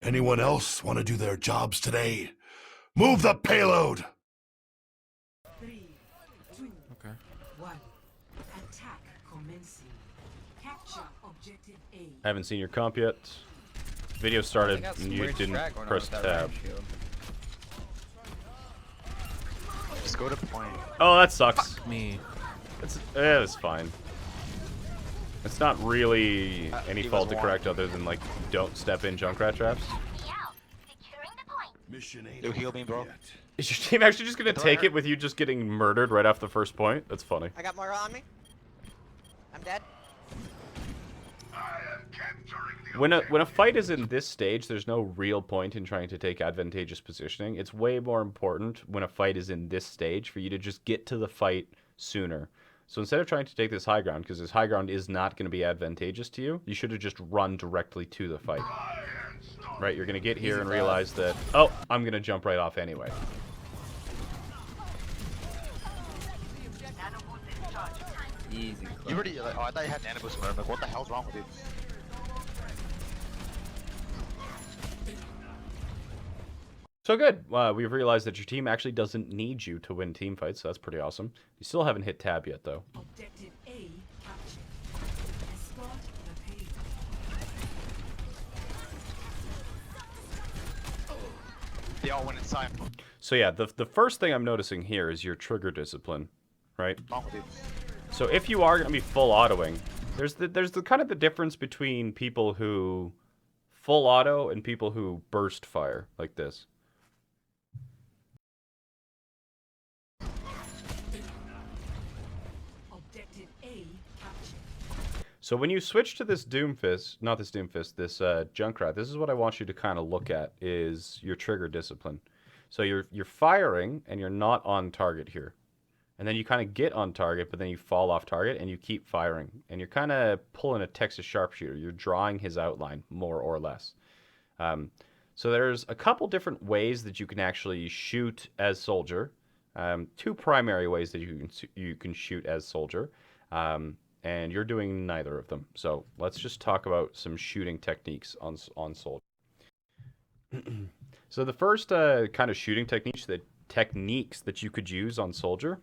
Anyone else want to do their jobs today? Move the payload! 3, 2, Okay. 1. Attack commencing. Capture objective A. I haven't seen your comp yet. Video started got some and you weird didn't strat going on press with that tab. range shield. Just go to point. Oh, that sucks. Me. It's fine. It's not really any he fault was to correct other than like don't step in Junkrat traps. Mission ain't Yo, heal me, bro. yet. Is your team actually just gonna Don't take hurt. it with you just getting murdered right off the first point? That's funny. I got more on me. I'm dead. When a fight is in this stage, there's no real point in trying to take advantageous positioning. It's way more important when a fight is in this stage for you to just get to the fight sooner. So instead of trying to take this high ground, because this high ground is not going to be advantageous to you, you should have just run directly to the fight. Right, you're going to get here and realize that, oh, I'm going to jump right off anyway. Easy. You already, like, oh, I thought you had an animal sperm. Like, what the hell's wrong with you? So good. We've realized that your team actually doesn't need you to win team fights, so that's pretty awesome. You still haven't hit tab yet, though. Objective A captured. Escort the payload. They all went inside. So yeah, the first thing I'm noticing here is your trigger discipline, right? What's wrong with you? So if you are going to be full autoing, there's the kind of the difference between people who full auto and people who burst fire like this. Objective A captured. So when you switch to this Doomfist, not this Doomfist, this Junkrat, this is what I want you to kind of look at is your trigger discipline. So you're firing and you're not on target here. And then you kind of get on target, but then you fall off target and you keep firing. And you're kind of pulling a Texas sharpshooter. You're drawing his outline, more or less. So there's a couple different ways that you can actually shoot as Soldier. Two primary ways that you can shoot as Soldier. And you're doing neither of them. So let's just talk about some shooting techniques on Soldier. So the first kind of shooting techniques that you could use on Soldier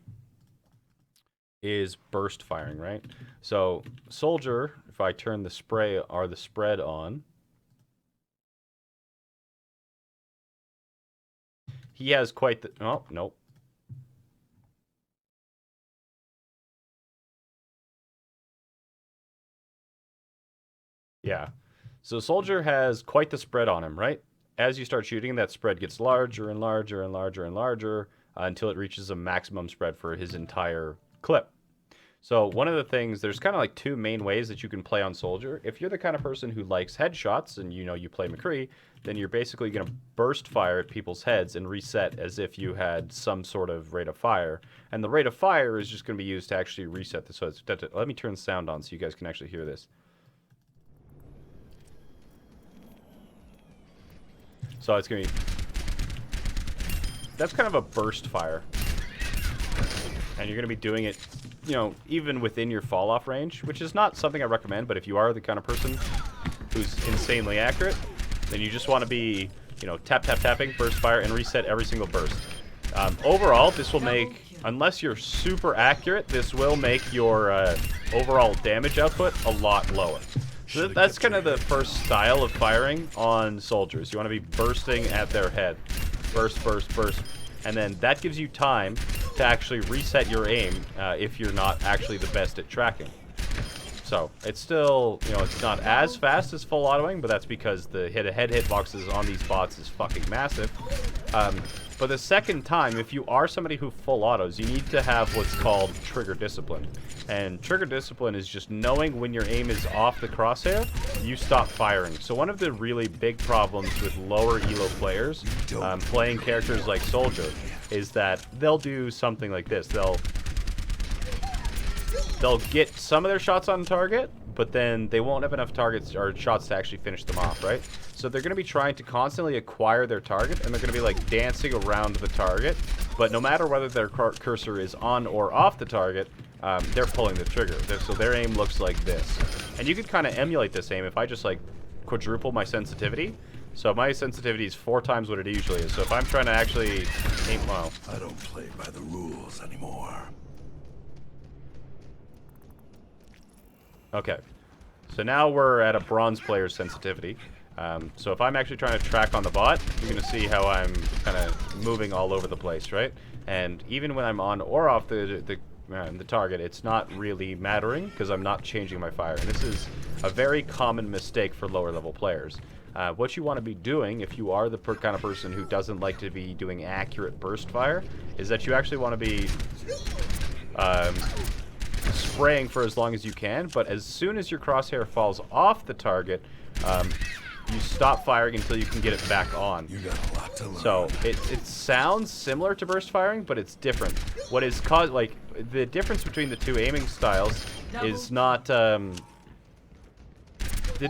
is burst firing, right? So Soldier, if I turn the spray or the spread on, he has quite the... Oh, nope. Yeah. So Soldier has quite the spread on him, right? As you start shooting, that spread gets larger and larger and larger and larger until it reaches a maximum spread for his entire clip. So one of the things, there's kind of like two main ways that you can play on Soldier. If you're the kind of person who likes headshots and you know you play McCree, then you're basically going to burst fire at people's heads and reset as if you had some sort of rate of fire. And the rate of fire is just going to be used to actually reset this. So let me turn the sound on so you guys can actually hear this. So it's going to be... That's kind of a burst fire. And you're going to be doing it, you know, even within your fall-off range, which is not something I recommend, but if you are the kind of person who's insanely accurate, then you just want to be, you know, tapping, burst fire, and reset every single burst. Overall, this will make, unless you're super accurate, this will make your overall damage output a lot lower. So that's kind of the first style of firing on soldiers. You want to be bursting at their head. Burst, burst, burst. And then that gives you time to actually reset your aim if you're not actually the best at tracking. So it's still, you know, it's not as fast as full autoing, but that's because the head hitboxes on these bots is fucking massive. But the second time, if you are somebody who full autos, you need to have what's called trigger discipline. And trigger discipline is just knowing when your aim is off the crosshair, you stop firing. So one of the really big problems with lower elo players playing characters like Soldier is that they'll do something like this. They'll get some of their shots on target, but then they won't have enough targets or shots to actually finish them off, right? So they're going to be trying to constantly acquire their target, and they're going to be like dancing around the target, but no matter whether their cursor is on or off the target, they're pulling the trigger. So their aim looks like this. And you could kind of emulate this aim. If I just like quadruple my sensitivity, So my sensitivity is 4 times what it usually is. So if I'm trying to actually aim, well, I don't play by the rules anymore. okay. So now we're at a bronze player's sensitivity. So if I'm actually trying to track on the bot, you're going to see how I'm kind of moving all over the place, right? And even when I'm on or off the target, it's not really mattering because I'm not changing my fire. And this is a very common mistake for lower level players. What you want to be doing, if you are the kind of person who doesn't like to be doing accurate burst fire, is that you actually want to be spraying for as long as you can, but as soon as your crosshair falls off the target, you stop firing until you can get it back on. You got a lot to learn. So it sounds similar to burst firing, but it's different. What is like the difference between the two aiming styles is not the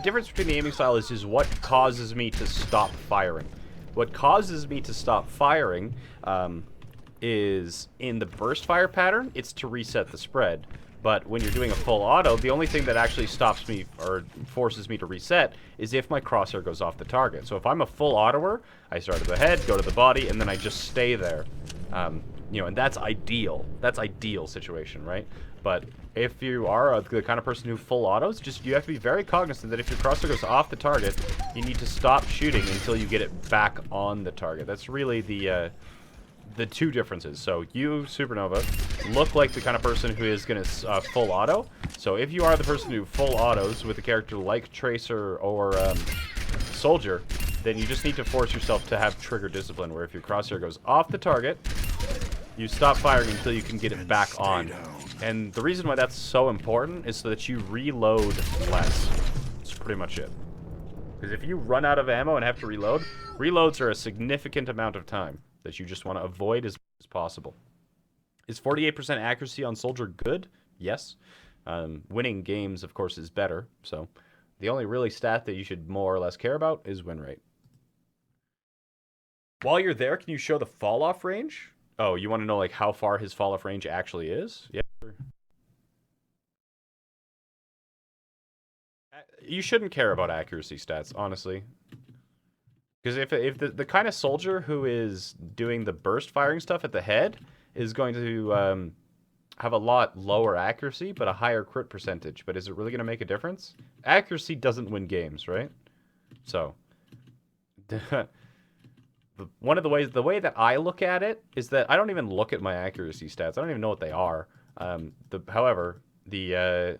difference between the aiming style is just what causes me to stop firing. What causes me to stop firing is in the burst fire pattern, it's to reset the spread. But when you're doing a full auto, the only thing that actually stops me or forces me to reset is if my crosshair goes off the target. So if I'm a full autoer, I start at the head, go to the body, and then I just stay there. You know, and that's ideal. That's ideal situation, right? But if you are the kind of person who full autos, you have to be very cognizant that if your crosshair goes off the target, you need to stop shooting until you get it back on the target. That's really the two differences. So you, Supernova, look like the kind of person who is going to full auto. So if you are the person who full autos with a character like Tracer or Soldier, then you just need to force yourself to have trigger discipline, where if your crosshair goes off the target, you stop firing until you can get it back on. And the reason why that's so important is so that you reload less. That's pretty much it. Because if you run out of ammo and have to reload, reloads are a significant amount of time that you just want to avoid as much as possible. Is 48% accuracy on Soldier good? Yes. Winning games, of course, is better. So the only really stat that you should more or less care about is win rate. While you're there, can you show the fall-off range? Oh, you want to know like how far his fall-off range actually is? Yeah. You shouldn't care about accuracy stats, honestly. Because if the kind of soldier who is doing the burst firing stuff at the head is going to have a lot lower accuracy, but a higher crit percentage. But is it really going to make a difference? Accuracy doesn't win games, right? So, one of the way that I look at it is that I don't even look at my accuracy stats. I don't even know what they are. However, the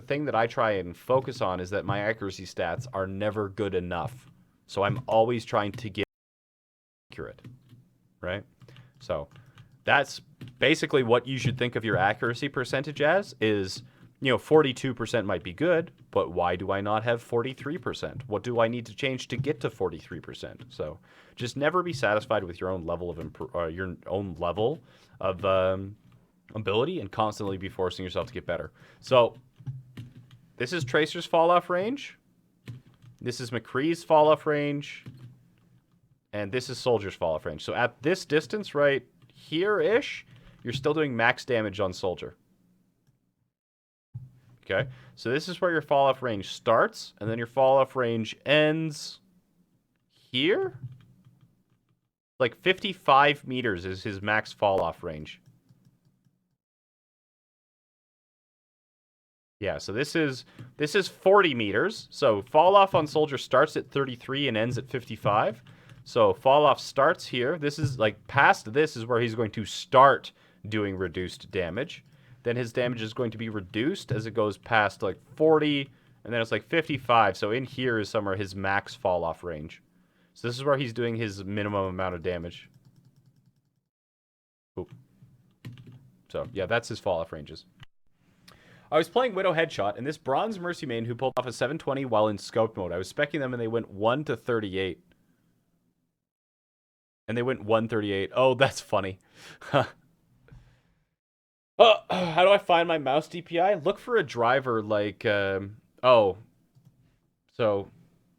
thing that I try and focus on is that my accuracy stats are never good enough. So I'm always trying to get accurate, right? So that's basically what you should think of your accuracy percentage as is, 42% might be good, but why do I not have 43%? What do I need to change to get to 43%? So just never be satisfied with your own level of ability and constantly be forcing yourself to get better. So this is Tracer's fall-off range. This is McCree's fall-off range. And this is Soldier's fall-off range. So at this distance right here-ish, you're still doing max damage on Soldier. Okay? So this is where your fall-off range starts, and then your fall-off range ends here? Like 55 meters is his max fall-off range. Yeah, so this is 40 meters. So fall off on Soldier starts at 33 and ends at 55. So fall off starts here. This is like past this is where he's going to start doing reduced damage. Then his damage is going to be reduced as it goes past like 40, and then it's like 55. So in here is somewhere his max fall off range. So this is where he's doing his minimum amount of damage. Oop. So yeah, that's his fall off ranges. I was playing Widow Headshot, and this bronze Mercy main who pulled off a 720 while in scoped mode. I was specking them, and they went 1 to 38. And they went 138. Oh, that's funny. How do I find my mouse DPI? Look for a driver like... So,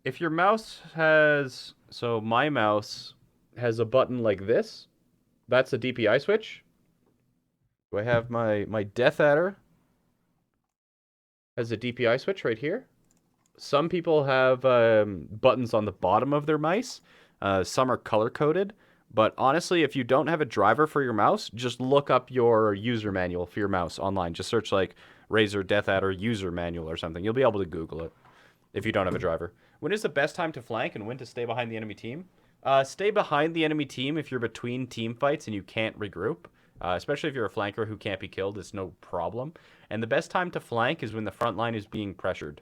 if your mouse has... So, my mouse has a button like this. That's a DPI switch. Do I have my Death Adder? Has a DPI switch right here. Some people have buttons on the bottom of their mice. Some are color-coded. But honestly, if you don't have a driver for your mouse, just look up your user manual for your mouse online. Just search like Razer Death Adder user manual or something. You'll be able to Google it if you don't have a driver. When is the best time to flank and when to stay behind the enemy team? Stay behind the enemy team if you're between team fights and you can't regroup. Especially if you're a flanker who can't be killed, it's no problem. And the best time to flank is when the front line is being pressured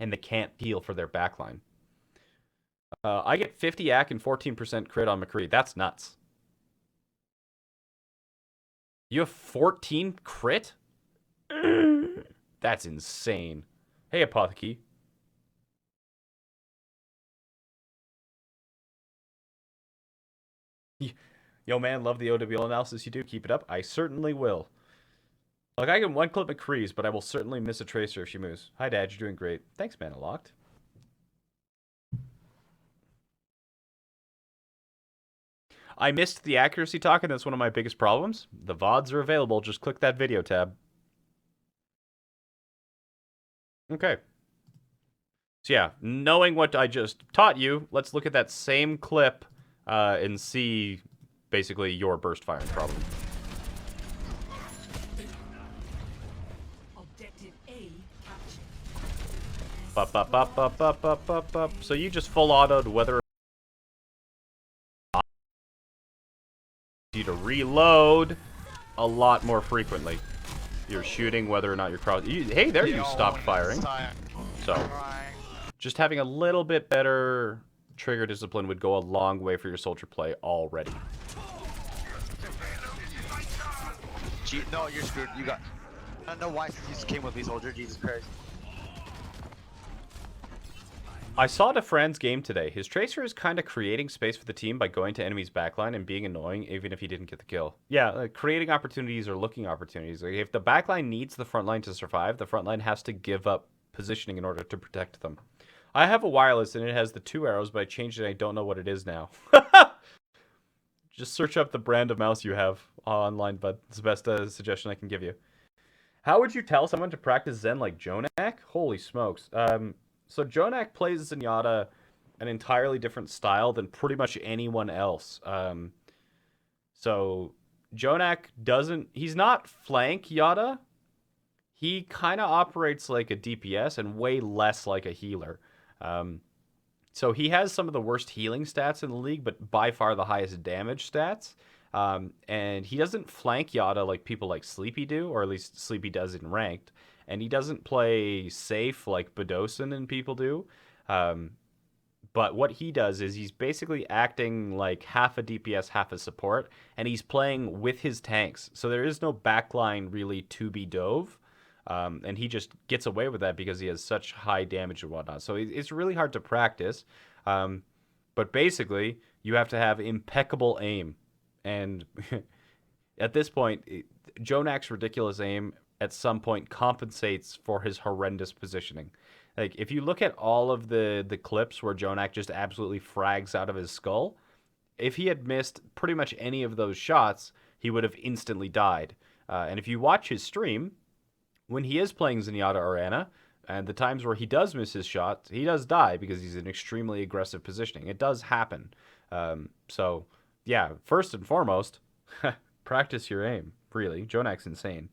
and they can't heal for their back line. I get 50 AC and 14% crit on McCree. That's nuts. You have 14 crit? That's insane. Hey, Apothecary. Yo, man, love the OWL analysis you do. Keep it up. I certainly will. Like, I can one-clip McCree's, but I will certainly miss a Tracer if she moves. Hi, Dad. You're doing great. Thanks, man. Locked. I missed the accuracy talk, and that's one of my biggest problems. The VODs are available. Just click that video tab. Okay. So yeah, knowing what I just taught you, let's look at that same clip and see basically your burst firing problem. Objective A captured. So you just full autoed whether you to reload a lot more frequently. You're shooting whether or not you're cross. Hey, there you stopped firing. So just having a little bit better trigger discipline would go a long way for your soldier play already. No, you're screwed. You got. I don't know why you came with me, soldier. Jesus Christ. I saw DeFran's game today. His Tracer is kind of creating space for the team by going to enemy's backline and being annoying even if he didn't get the kill. Yeah, like creating opportunities or looking opportunities. Like if the backline needs the front line to survive, the front line has to give up positioning in order to protect them. I have a wireless and it has the 2 arrows, but I changed it and I don't know what it is now. Just search up the brand of mouse you have online, but it's the best suggestion I can give you. How would you tell someone to practice Zen like Jonak? Holy smokes. So Jonak plays Zenyatta an entirely different style than pretty much anyone else. So Jonak he's not flank Yata. He kind of operates like a DPS and way less like a healer. So he has some of the worst healing stats in the league, but by far the highest damage stats. And he doesn't flank Yata like people like Sleepy do, or at least Sleepy does in ranked. And he doesn't play safe like Bedosin and people do. But what he does is he's basically acting like half a DPS, half a support, and he's playing with his tanks. So there is no backline really to be dove. And he just gets away with that because he has such high damage and whatnot. So it's really hard to practice. But basically, you have to have impeccable aim. And at this point, Jonak's ridiculous aim at some point compensates for his horrendous positioning. Like, if you look at all of the clips where Jonak just absolutely frags out of his skull, if he had missed pretty much any of those shots, he would have instantly died. And if you watch his stream, when he is playing Zenyatta or Ana, and the times where he does miss his shots, he does die because he's in extremely aggressive positioning. It does happen. So, yeah, first and foremost, practice your aim, really. Jonak's insane.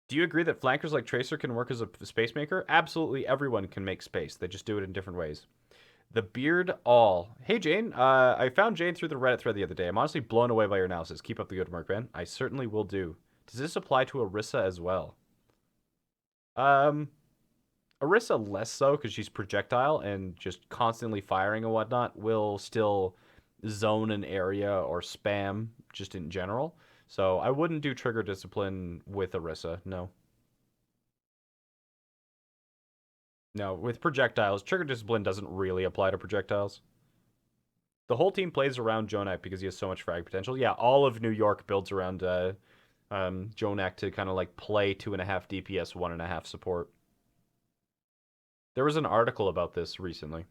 Do you agree that flankers like Tracer can work as a space maker? Absolutely everyone can make space. They just do it in different ways. The Beard All. Hey, Jayne. I found Jayne through the Reddit thread the other day. I'm honestly blown away by your analysis. Keep up the good work, man. I certainly will do. Does this apply to Orisa as well? Orisa less so because she's projectile and just constantly firing and whatnot will still zone an area or spam just in general. So I wouldn't do trigger discipline with Orisa, no. No, with projectiles, trigger discipline doesn't really apply to projectiles. The whole team plays around Jonak because he has so much frag potential. Yeah, all of New York builds around Jonak to kind of like play 2.5 DPS, 1.5 support. There was an article about this recently.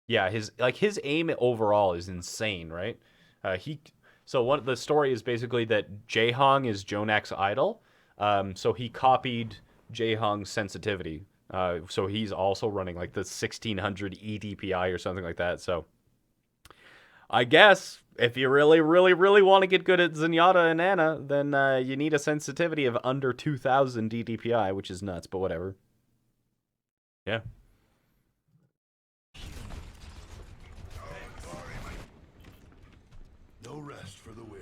Yeah, his aim overall is insane, right? So the story is basically that Jaehong is Jonak's idol, So he copied Jayhong's sensitivity. So he's also running like the 1600 EDPI or something like that. So I guess if you really, really, really want to get good at Zenyatta and Ana, then you need a sensitivity of under 2000 DDPI, which is nuts, but whatever. Yeah. No rest for the weary.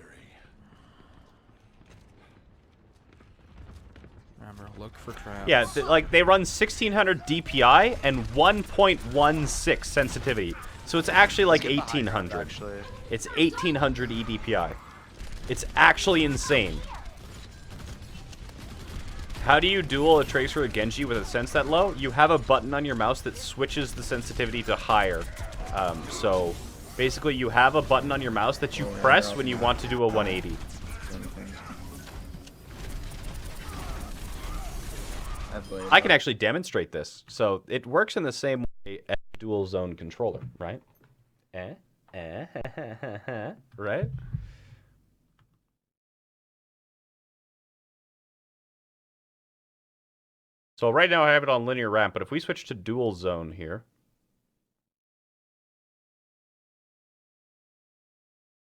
Remember, look for traps. Yeah, like they run 1600 DPI and 1.16 sensitivity. So it's actually like 1800. Actually. It's 1800 EDPI. It's actually insane. How do you duel a Tracer or Genji with a sense that low? You have a button on your mouse that switches the sensitivity to higher. So basically you have a button on your mouse that you press when you want to do a 180. I can actually demonstrate this. So it works in the same way as a dual zone controller, right? Right? So right now I have it on linear ramp, but if we switch to dual zone here.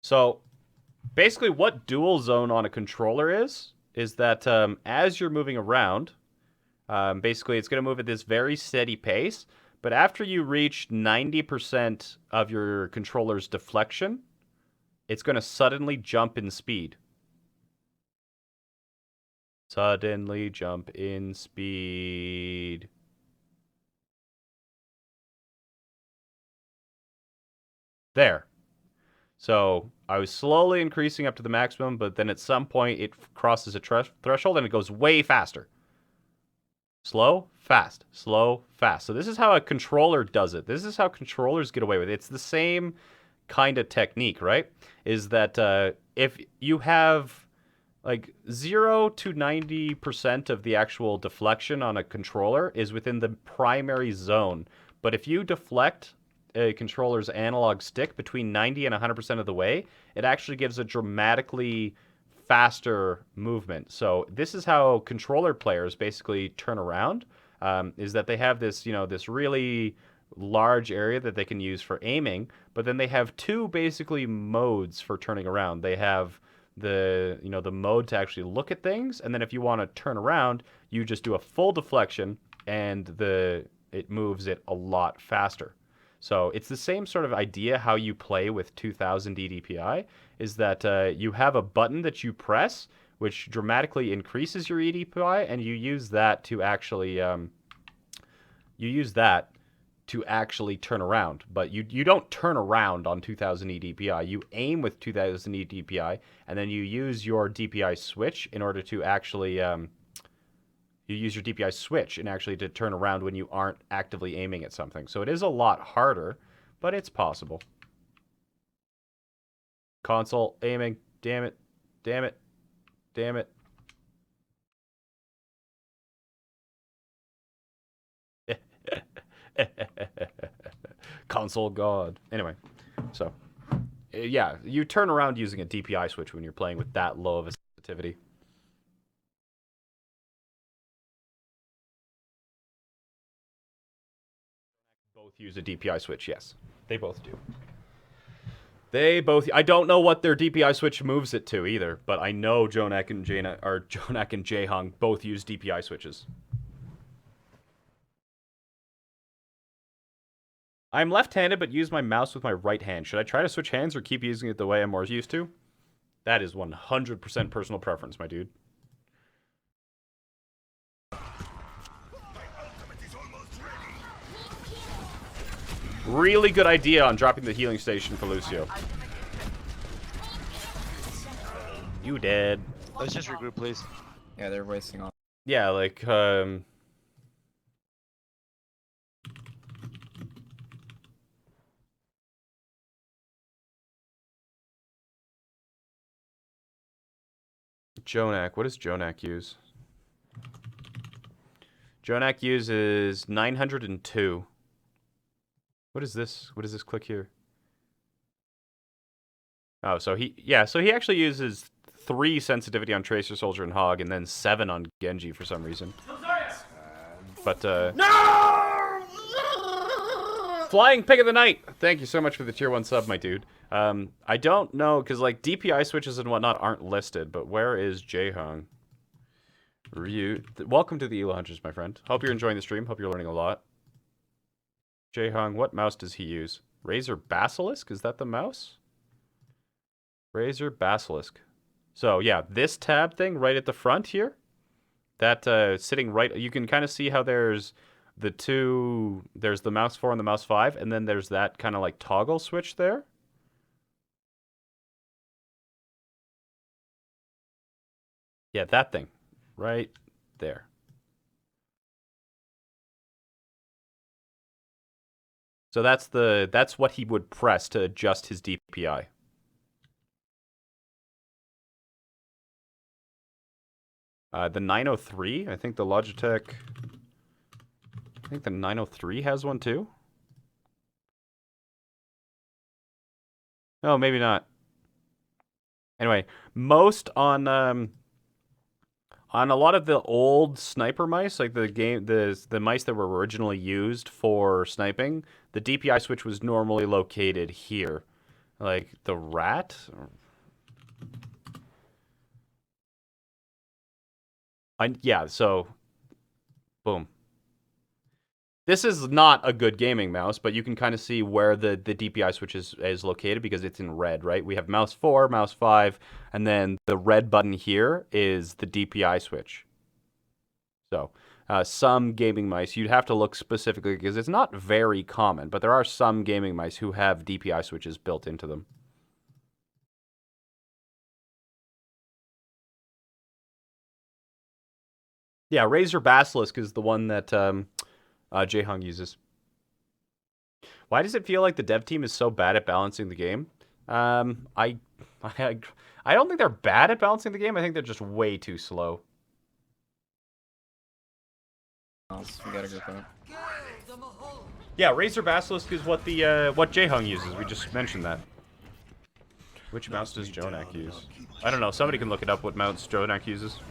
So basically what dual zone on a controller is that as you're moving around, basically it's going to move at this very steady pace, but after you reach 90% of your controller's deflection, it's going to suddenly jump in speed. Suddenly jump in speed. There. So I was slowly increasing up to the maximum, but then at some point it crosses a threshold and it goes way faster. Slow, fast, slow, fast. So this is how a controller does it. This is how controllers get away with it. It's the same kind of technique, right? Is that if you have like 0 to 90% of the actual deflection on a controller is within the primary zone. But if you deflect a controller's analog stick between 90 and 100% of the way, it actually gives a dramatically faster movement. So this is how controller players basically turn around, is that they have this, this really large area that they can use for aiming, but then they have two basically modes for turning around. They have the mode to actually look at things, and then if you want to turn around, you just do a full deflection and it moves it a lot faster. So it's the same sort of idea how you play with 2000 DDPI, is that you have a button that you press, which dramatically increases your EDPI, and you use that to actually turn around. But you don't turn around on 2000 EDPI. You aim with 2000 EDPI, and then you use your DPI switch in order to actually to turn around when you aren't actively aiming at something. So it is a lot harder, but it's possible. Console aiming. Damn it. Damn it. Damn it. Console god. Anyway, so yeah, you turn around using a DPI switch when you're playing with that low of a sensitivity. Both use a DPI switch, yes. They both do. I don't know what their DPI switch moves it to either, but I know Jonak and Jayhong both use DPI switches. I'm left-handed but use my mouse with my right hand. Should I try to switch hands or keep using it the way I'm more used to? That is 100% personal preference, my dude. Really good idea on dropping the healing station for Lucio. You dead. Let's just regroup, please. Yeah, they're wasting on. Yeah, like, Jonak. What does Jonak use? Jonak uses 902. What is this? What does this click here? Oh, so he actually uses 3 sensitivity on Tracer, Soldier, and Hog, and then 7 on Genji for some reason. But, no! Flying Pig of the Night! Thank you so much for the tier 1 sub, my dude. I don't know, because, like, DPI switches and whatnot aren't listed, but where is Jayne? Welcome to the Elo Hunters, my friend. Hope you're enjoying the stream. Hope you're learning a lot. Jayne, what mouse does he use? Razer Basilisk? Is that the mouse? Razer Basilisk. So, yeah, this tab thing right at the front here, that sitting right, you can kind of see how there's the two, there's the mouse 4 and the mouse 5, and then there's that kind of like toggle switch there. Yeah, that thing right there. So that's what he would press to adjust his DPI. The 903, I think the Logitech, I think the 903 has one too. Oh, maybe not. Anyway, most on a lot of the old sniper mice, like the mice that were originally used for sniping, the DPI switch was normally located here. Like the Rat. Yeah, so boom. This is not a good gaming mouse, but you can kind of see where the DPI switch is located because it's in red, right? We have mouse 4, mouse 5, and then the red button here is the DPI switch. So, some gaming mice, you'd have to look specifically because it's not very common, but there are some gaming mice who have DPI switches built into them. Yeah, Razer Basilisk is the one that Jayne uses. Why does it feel like the dev team is so bad at balancing the game? I don't think they're bad at balancing the game. I think they're just way too slow. We gotta go back. Yeah, Razer Basilisk is what the what Jayne uses. We just mentioned that. Which mouse does Jonak use? I don't know. Somebody can look it up. What mouse Jonak uses?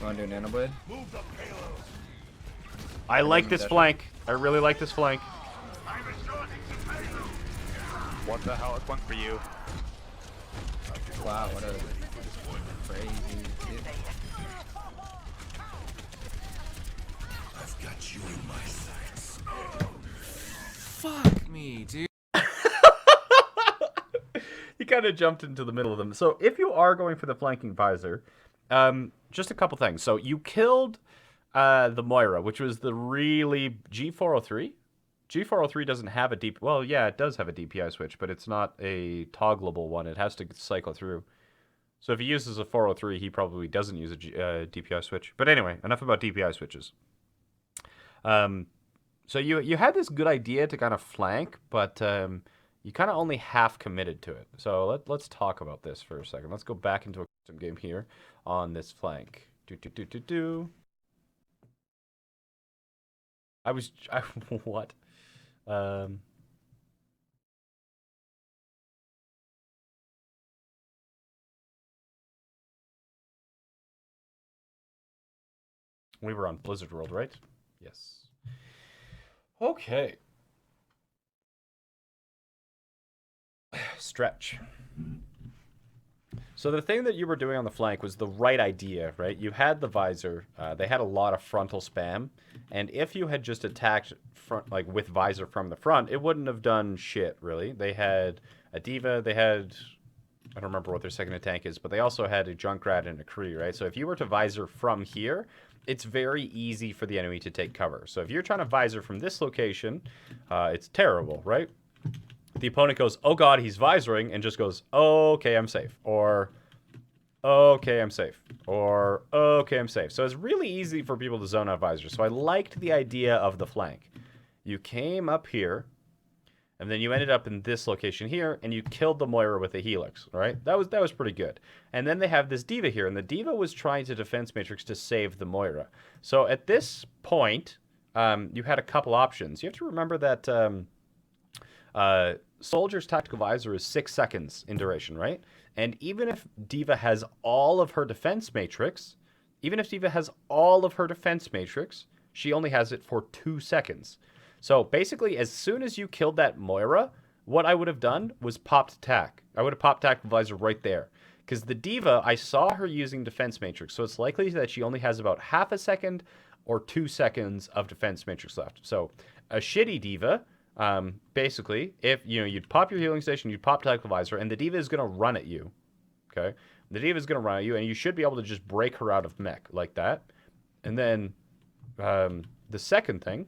Want to do Nanoblade? I like this flank. I really like this flank. What the hell? It's one for you. Wow, what a crazy kid. I've got you in my sights. Fuck me, dude. He kind of jumped into the middle of them. So if you are going for the flanking visor, just a couple things. So you killed the Moira, which was the really G403. G403 doesn't have a deep. Well, yeah, it does have a DPI switch, but it's not a toggleable one. It has to cycle through. So if he uses a 403, he probably doesn't use a DPI switch. But anyway, enough about DPI switches. So you had this good idea to kind of flank, but you kind of only half committed to it. So let's talk about this for a second. Let's go back into a custom game here on this flank. What? We were on Blizzard World, right? Yes. Okay. Stretch. So the thing that you were doing on the flank was the right idea, right? You had the visor. They had a lot of frontal spam. And if you had just attacked front, like with visor from the front, it wouldn't have done shit, really. They had a D.Va. They had... I don't remember what their second tank is, but they also had a Junkrat and a Kree, right? So if you were to visor from here, it's very easy for the enemy to take cover. So if you're trying to visor from this location, it's terrible, right? The opponent goes, oh god, he's visoring, and just goes, oh, okay, I'm safe. Or, oh, okay, I'm safe. Or, oh, okay, I'm safe. So it's really easy for people to zone out visor. So I liked the idea of the flank. You came up here, and then you ended up in this location here, and you killed the Moira with a Helix, right? That was pretty good. And then they have this D.Va here, and the D.Va was trying to defense matrix to save the Moira. So at this point, you had a couple options. You have to remember that Soldier's tactical visor is 6 seconds in duration, right? And even if D.Va has all of her defense matrix, she only has it for 2 seconds. So basically, as soon as you killed that Moira, what I would have done was popped tac. I would have popped tactical visor right there. Because the D.Va, I saw her using defense matrix, so it's likely that she only has about half a second or 2 seconds of defense matrix left. So a shitty D.Va, basically, if you'd pop your healing station, you'd pop tactical visor, and the D.Va is going to run at you. Okay, the D.Va is going to run at you, and you should be able to just break her out of mech like that. And then the second thing.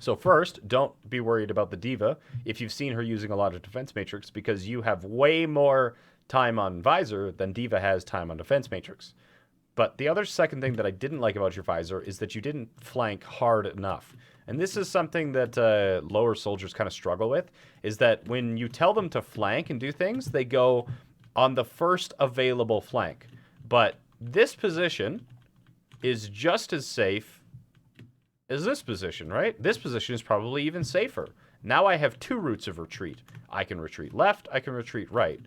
So first, don't be worried about the D.Va if you've seen her using a lot of defense matrix, because you have way more time on visor than D.Va has time on defense matrix. But the other second thing that I didn't like about your visor is that you didn't flank hard enough. And this is something that lower soldiers kind of struggle with, is that when you tell them to flank and do things, they go on the first available flank. But this position is just as safe as this position, right? This position is probably even safer. Now I have 2 routes of retreat. I can retreat left, I can retreat right.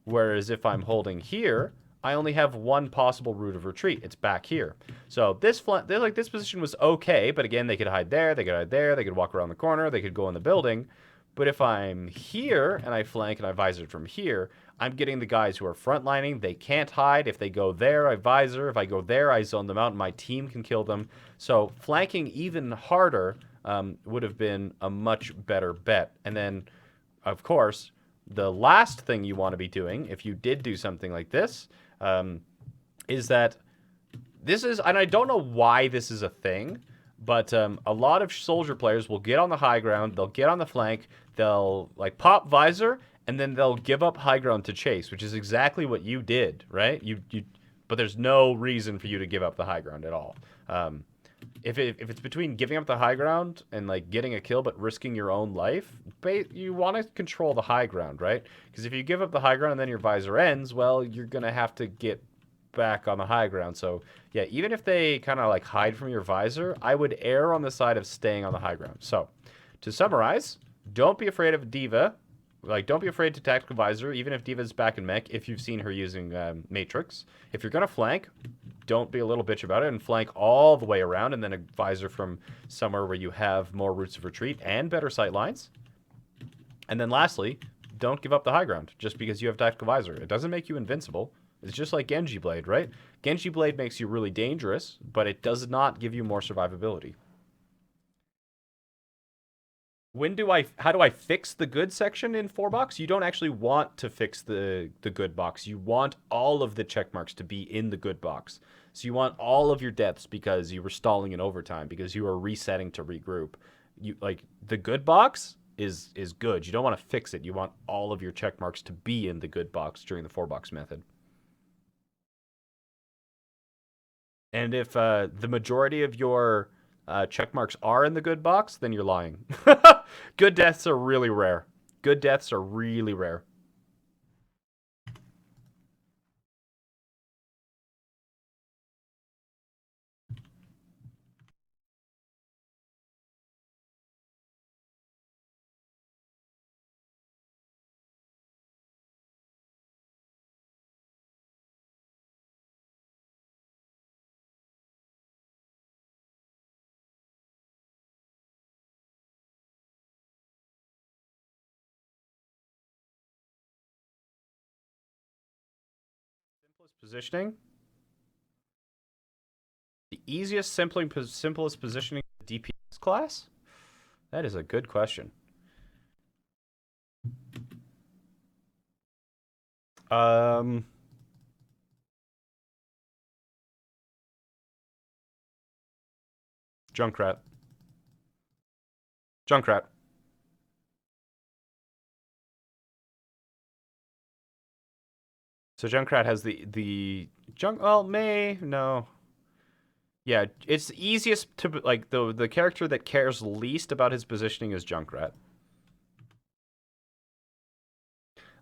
Whereas if I'm holding here, I only have 1 possible route of retreat. It's back here. So this position was okay, but again, they could hide there, they could walk around the corner, they could go in the building. But if I'm here and I flank and I visor from here, I'm getting the guys who are frontlining. They can't hide. If they go there, I visor. If I go there, I zone them out, and my team can kill them. So flanking even harder would have been a much better bet. And then, of course, the last thing you want to be doing, if you did do something like this, is that this is, and I don't know why this is a thing, but a lot of soldier players will get on the high ground, they'll get on the flank, they'll like pop visor, and then they'll give up high ground to chase, which is exactly what you did, right? But there's no reason for you to give up the high ground at all. If it's between giving up the high ground and like getting a kill but risking your own life, you want to control the high ground, right? Because if you give up the high ground and then your visor ends, well, you're gonna have to get back on the high ground. So yeah, even if they kind of like hide from your visor, I would err on the side of staying on the high ground. So to summarize, don't be afraid of D.Va. Like, don't be afraid to tactical visor, even if D.Va's back in mech, if you've seen her using matrix. If you're gonna flank, don't be a little bitch about it and flank all the way around, and then a visor from somewhere where you have more routes of retreat and better sight lines. And then lastly, don't give up the high ground just because you have tactical visor. It doesn't make you invincible. It's just like Genji Blade, right? Genji Blade makes you really dangerous, but it does not give you more survivability. How do I fix the good section in 4-box? You don't actually want to fix the good box. You want all of the check marks to be in the good box. So you want all of your deaths because you were stalling in overtime, because you were resetting to regroup. Like the good box is good. You don't want to fix it. You want all of your check marks to be in the good box during the 4-box method. And if the majority of your check marks are in the good box, then you're lying. Good deaths are really rare. Good deaths are really rare. Positioning. The easiest, simplest positioning in the DPS class? That is a good question. Junkrat. Junkrat. So Junkrat has no. Yeah, it's easiest to, like, the character that cares least about his positioning is Junkrat.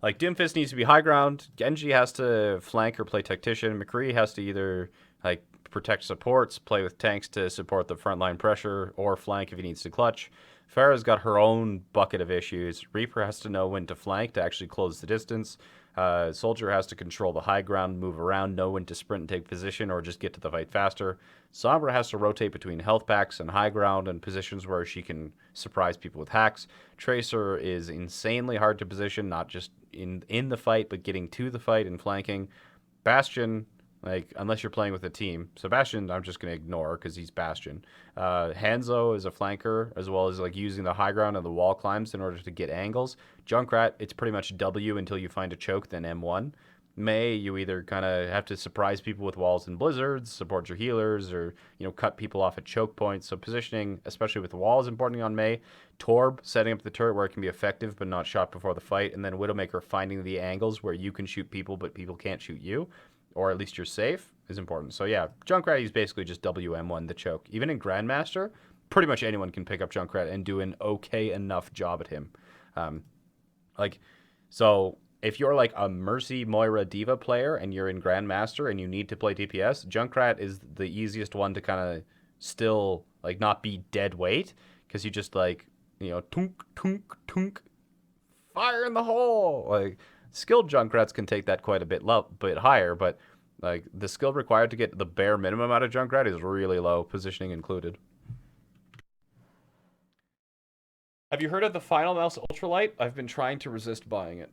Like, Doomfist needs to be high ground, Genji has to flank or play tactician, McCree has to either, like, protect supports, play with tanks to support the frontline pressure, or flank if he needs to clutch. Pharah's got her own bucket of issues. Reaper has to know when to flank to actually close the distance. Soldier has to control the high ground, move around, know when to sprint and take position, or just get to the fight faster. Sombra has to rotate between health packs and high ground and positions where she can surprise people with hacks. Tracer is insanely hard to position, not just in the fight, but getting to the fight and flanking. Bastion, like, unless you're playing with a team. So Bastion, I'm just going to ignore because he's Bastion. Hanzo is a flanker, as well as, like, using the high ground and the wall climbs in order to get angles. Junkrat, it's pretty much W until you find a choke, then M1. Mei, you either kind of have to surprise people with walls and blizzards, support your healers, or, you know, cut people off at choke points. So positioning, especially with the walls, important on Mei. Torb, setting up the turret where it can be effective but not shot before the fight. And then Widowmaker, finding the angles where you can shoot people but people can't shoot you. Or at least you're safe, is important. So yeah, Junkrat is basically just WM1, the choke. Even in Grandmaster, pretty much anyone can pick up Junkrat and do an okay enough job at him. So if you're like a Mercy, Moira, Diva player and you're in Grandmaster and you need to play DPS, Junkrat is the easiest one to kind of still like not be dead weight, because you just like, you know, tunk, tunk, tunk, fire in the hole. Like, skilled Junkrats can take that quite a bit higher, but like the skill required to get the bare minimum out of Junkrat is really low, positioning included. Have you heard of the Final Mouse Ultralight? I've been trying to resist buying it.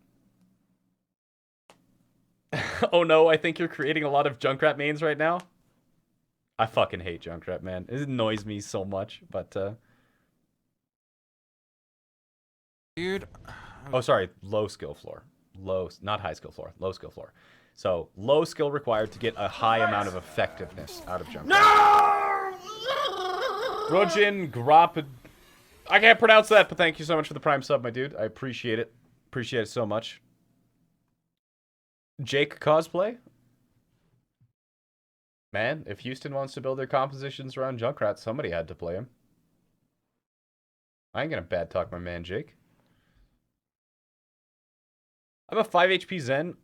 Oh no, I think you're creating a lot of Junkrat mains right now. I fucking hate Junkrat, man. It annoys me so much, but Dude. Oh, sorry, low skill floor. Low, not high skill floor, low skill floor. So, low skill required to get a high amount of effectiveness out of Junkrat. No! Rojin Grop. I can't pronounce that, but thank you so much for the prime sub, my dude. I appreciate it. Appreciate it so much. Jake cosplay? Man, if Houston wants to build their compositions around Junkrat, somebody had to play him. I ain't gonna bad talk my man Jake. I'm a 5 HP Zen.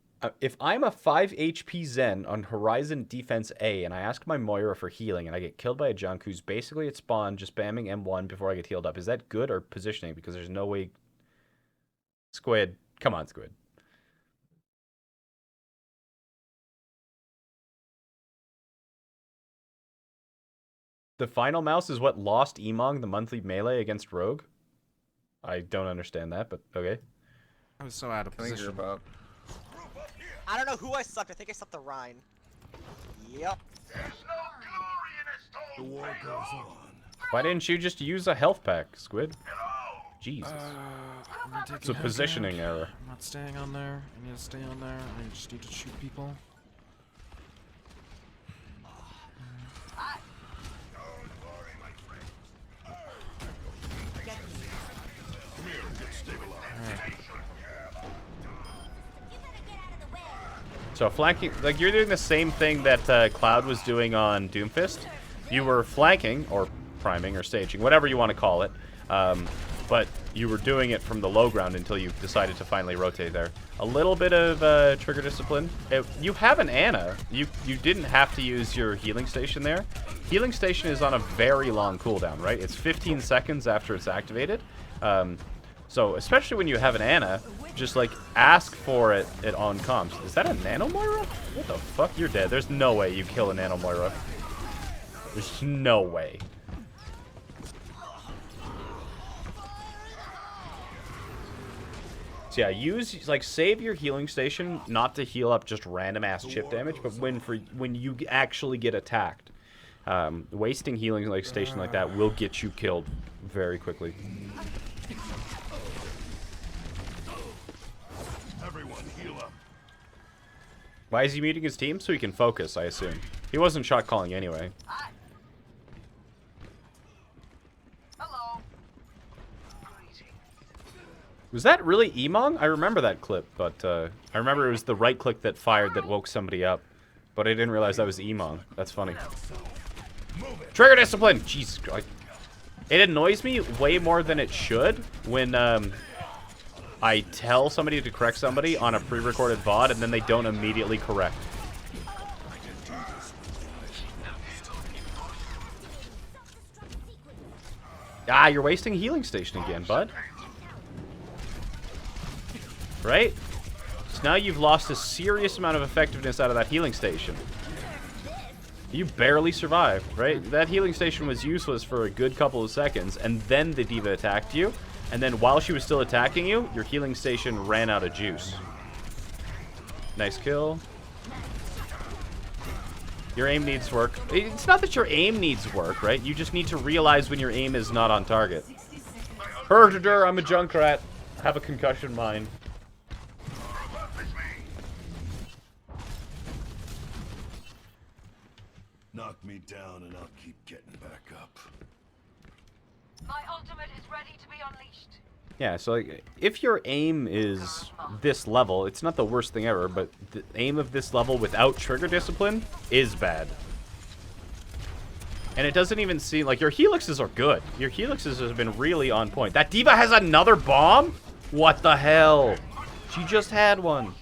If I'm a 5 HP Zen on Horizon Defense A and I ask my Moira for healing and I get killed by a Junk who's basically at spawn just spamming M1 before I get healed up, is that good or positioning? Because there's no way... Squid. Come on, Squid. The Final Mouse is what lost Emong the monthly melee against Rogue? I don't understand that, but okay. I was so out of position. About. I don't know who I sucked. I think I sucked the Rhine. Yep. The war goes on. Why didn't you just use a health pack, Squid? Jesus. It's a positioning error. I'm not staying on there. I need to stay on there. I just need to shoot people. So flanking, like you're doing the same thing that Cloud was doing on Doomfist. You were flanking, or priming, or staging, whatever you want to call it. But you were doing it from the low ground until you decided to finally rotate there. A little bit of trigger discipline. You have an Ana. You didn't have to use your healing station there. Healing station is on a very long cooldown, right? It's 15 seconds after it's activated. So especially when you have an Ana, just like ask for it on comms. Is that a Nano Moira? What the fuck? You're dead. There's no way you kill a Nano Moira. There's no way. So yeah, save your healing station not to heal up just random ass chip damage, but when you actually get attacked. Wasting healing station like that will get you killed very quickly. Everyone heal up. Why is he muting his team? So he can focus, I assume. He wasn't shot calling anyway. Hello. Was that really Emong? I remember that clip, but I remember it was the right click that fired that woke somebody up. But I didn't realize that was Emong. That's funny. Trigger discipline! Jesus Christ. It annoys me way more than it should when I tell somebody to correct somebody on a pre-recorded VOD and then they don't immediately correct. Ah, you're wasting healing station again, bud. Right? So now you've lost a serious amount of effectiveness out of that healing station. You barely survived, right? That healing station was useless for a good couple of seconds, and then the D.Va attacked you, and then while she was still attacking you, your healing station ran out of juice. Nice kill. Your aim needs work. It's not that your aim needs work, right? You just need to realize when your aim is not on target. Herder, I'm a Junkrat. Have a concussion mind. Knock me down and I'll keep getting back up. My ultimate is ready to be unleashed. Yeah, so like, if your aim is this level, it's not the worst thing ever, but the aim of this level without trigger discipline is bad. And it doesn't even seem like your helixes are good. Your helixes have been really on point. That D.Va has another bomb? What the hell? She just had one.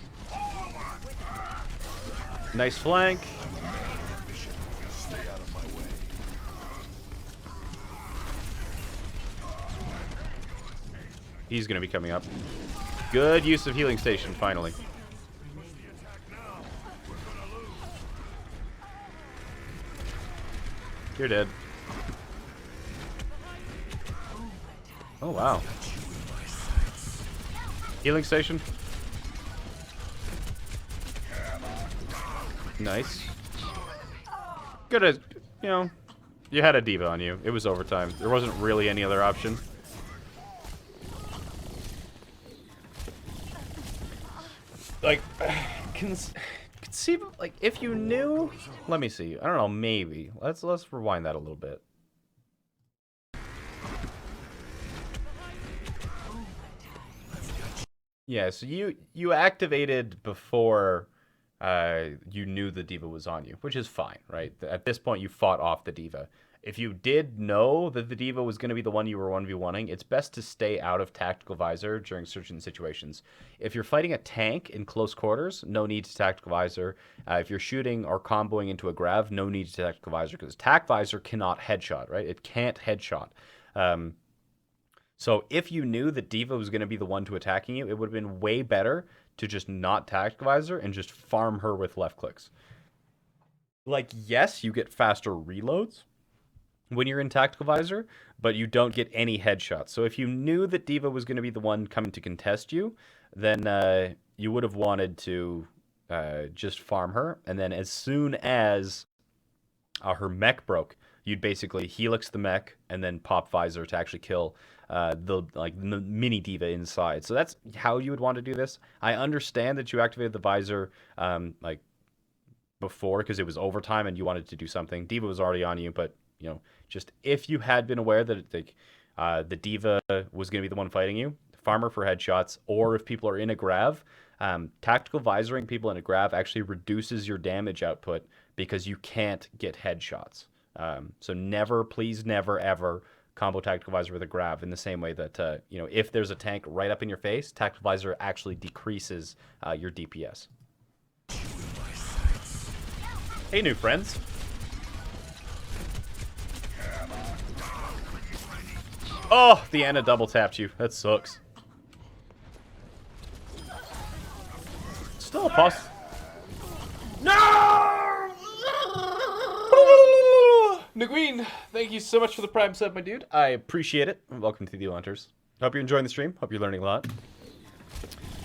Nice flank. He's going to be coming up. Good use of healing station, finally. You're dead. Oh, wow. Healing station. Nice. Good as, you know, you had a D.Va on you. It was overtime. There wasn't really any other option. Like, conceive, like, if you knew, let me see, I don't know, maybe, let's rewind that a little bit. Yeah, so you activated before you knew the D.Va was on you, which is fine, right? At this point, you fought off the D.Va. If you did know that the D.Va was going to be the one you were 1v1ing, it's best to stay out of tactical visor during certain situations. If you're fighting a tank in close quarters, no need to tactical visor. If you're shooting or comboing into a grav, no need to tactical visor, because tac visor cannot headshot, right? It can't headshot. So if you knew that D.Va was going to be the one to attacking you, it would have been way better to just not tactical visor and just farm her with left clicks. Like, yes, you get faster reloads when you're in tactical visor, but you don't get any headshots. So if you knew that D.Va was going to be the one coming to contest you, then you would have wanted to just farm her, and then as soon as her mech broke, you'd basically helix the mech and then pop visor to actually kill the mini D.Va inside. So that's how you would want to do this. I understand that you activated the visor like before because it was overtime and you wanted to do something. D.Va was already on you, but you know, just if you had been aware that the D.Va was going to be the one fighting you, farmer for headshots, or if people are in a grav, tactical visoring people in a grav actually reduces your damage output because you can't get headshots. So never, please never, ever combo tactical visor with a grav in the same way that, you know, if there's a tank right up in your face, tactical visor actually decreases your DPS. Hey, new friends. Oh, the Ana double tapped you. That sucks. Still a boss. No! Nagueen, thank you so much for the Prime sub, my dude. I appreciate it. Welcome to the Hunters. Hope you're enjoying the stream. Hope you're learning a lot.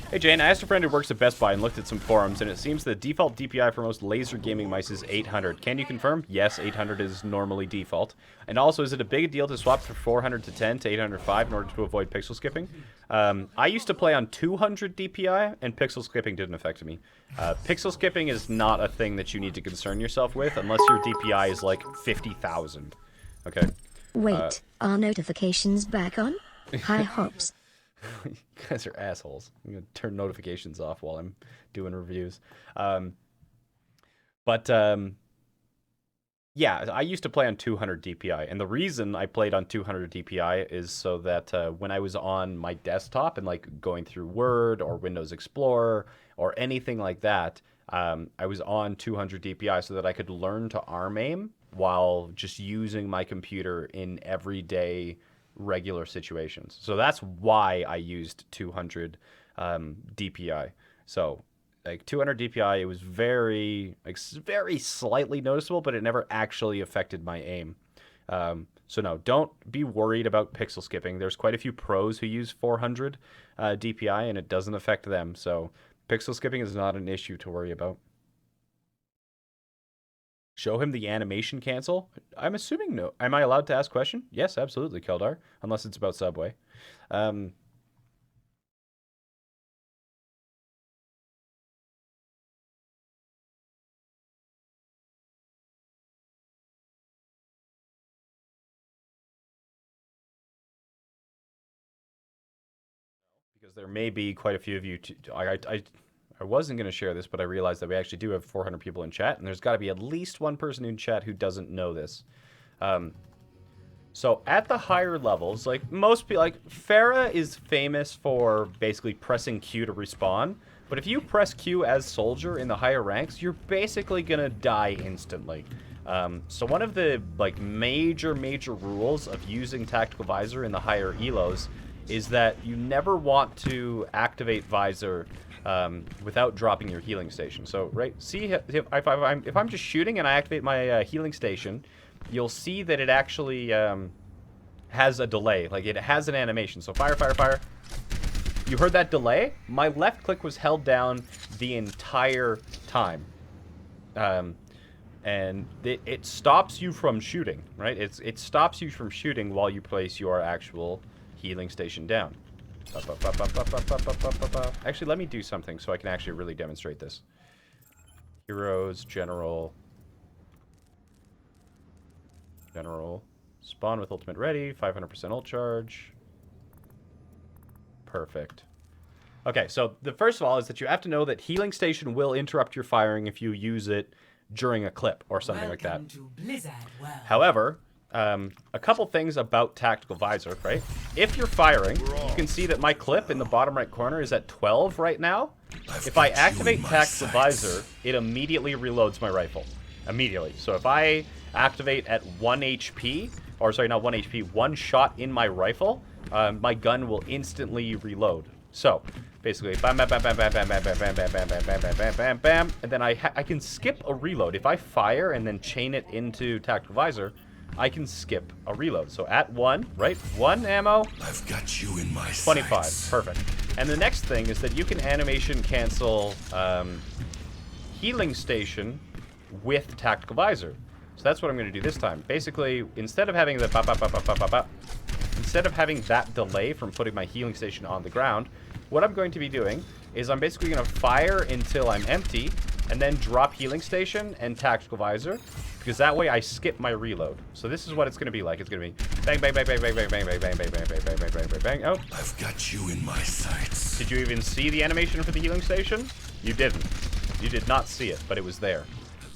Hey, Jayne, I asked a friend who works at Best Buy and looked at some forums, and it seems the default DPI for most laser gaming mice is 800. Can you confirm? Yes, 800 is normally default. And also, is it a big deal to swap from 400 to 10 to 805 in order to avoid pixel skipping? I used to play on 200 DPI, and pixel skipping didn't affect me. Pixel skipping is not a thing that you need to concern yourself with unless your DPI is like 50,000. Okay? Wait, are notifications back on? Hi, Hops. You guys are assholes. I'm going to turn notifications off while I'm doing reviews. Yeah, I used to play on 200 DPI, and the reason I played on 200 DPI is so that when I was on my desktop and like going through Word or Windows Explorer or anything like that, I was on 200 DPI so that I could learn to arm aim while just using my computer in everyday regular situations. So that's why I used 200 DPI. So like 200 DPI, it was very slightly noticeable, but it never actually affected my aim. So no, don't be worried about pixel skipping. There's quite a few pros who use 400 DPI, and it doesn't affect them. So pixel skipping is not an issue to worry about. Show him the animation cancel? I'm assuming no. Am I allowed to ask question? Yes, absolutely, Keldar. Unless it's about Subway. Because there may be quite a few of you. I wasn't going to share this, but I realized that we actually do have 400 people in chat, and there's got to be at least one person in chat who doesn't know this. So at the higher levels, like most people, like Pharah is famous for basically pressing Q to respawn. But if you press Q as Soldier in the higher ranks, you're basically going to die instantly. So one of the like major rules of using Tactical Visor in the higher elos is that you never want to activate Visor without dropping your healing station. So, right, see if I'm just shooting and I activate my healing station, you'll see that it actually has a delay. Like, it has an animation. So, fire, fire, fire. You heard that delay? My left click was held down the entire time. And it stops you from shooting, right? It stops you from shooting while you place your actual healing station down. Actually, let me do something so I can actually really demonstrate this. Heroes, General. Spawn with ultimate ready, 500% ult charge. Perfect. Okay, so the first of all is that you have to know that healing station will interrupt your firing if you use it during a clip or something like that. However, a couple things about Tactical Visor, right? If you're firing, you can see that my clip in the bottom right corner is at 12 right now. If I activate Tactical Visor, it immediately reloads my rifle. Immediately. So if I activate at 1 HP, or sorry, not 1 HP, 1 shot in my rifle, my gun will instantly reload. So, basically, bam, bam, bam, bam, bam, bam, bam, bam, bam, bam, bam, bam, bam, bam, bam, bam, and then I can skip a reload. If I fire and then chain it into Tactical Visor, I can skip a reload. So at 1, right? 1 ammo. I've got you in my 25. sights. Perfect. And the next thing is that you can animation cancel healing station with Tactical Visor. So that's what I'm going to do this time. Basically, instead of having the instead of having that delay from putting my healing station on the ground, what I'm going to be doing is I'm basically going to fire until I'm empty, and then drop healing station and Tactical Visor, because that way I skip my reload. So this is what it's going to be like. It's going to be bang, bang, bang, bang, bang, bang, bang, bang, bang, bang, bang, bang, bang, bang, bang, bang. Oh, I've got you in my sights. did you even see the animation for the healing station? You didn't. You did not see it, but it was there.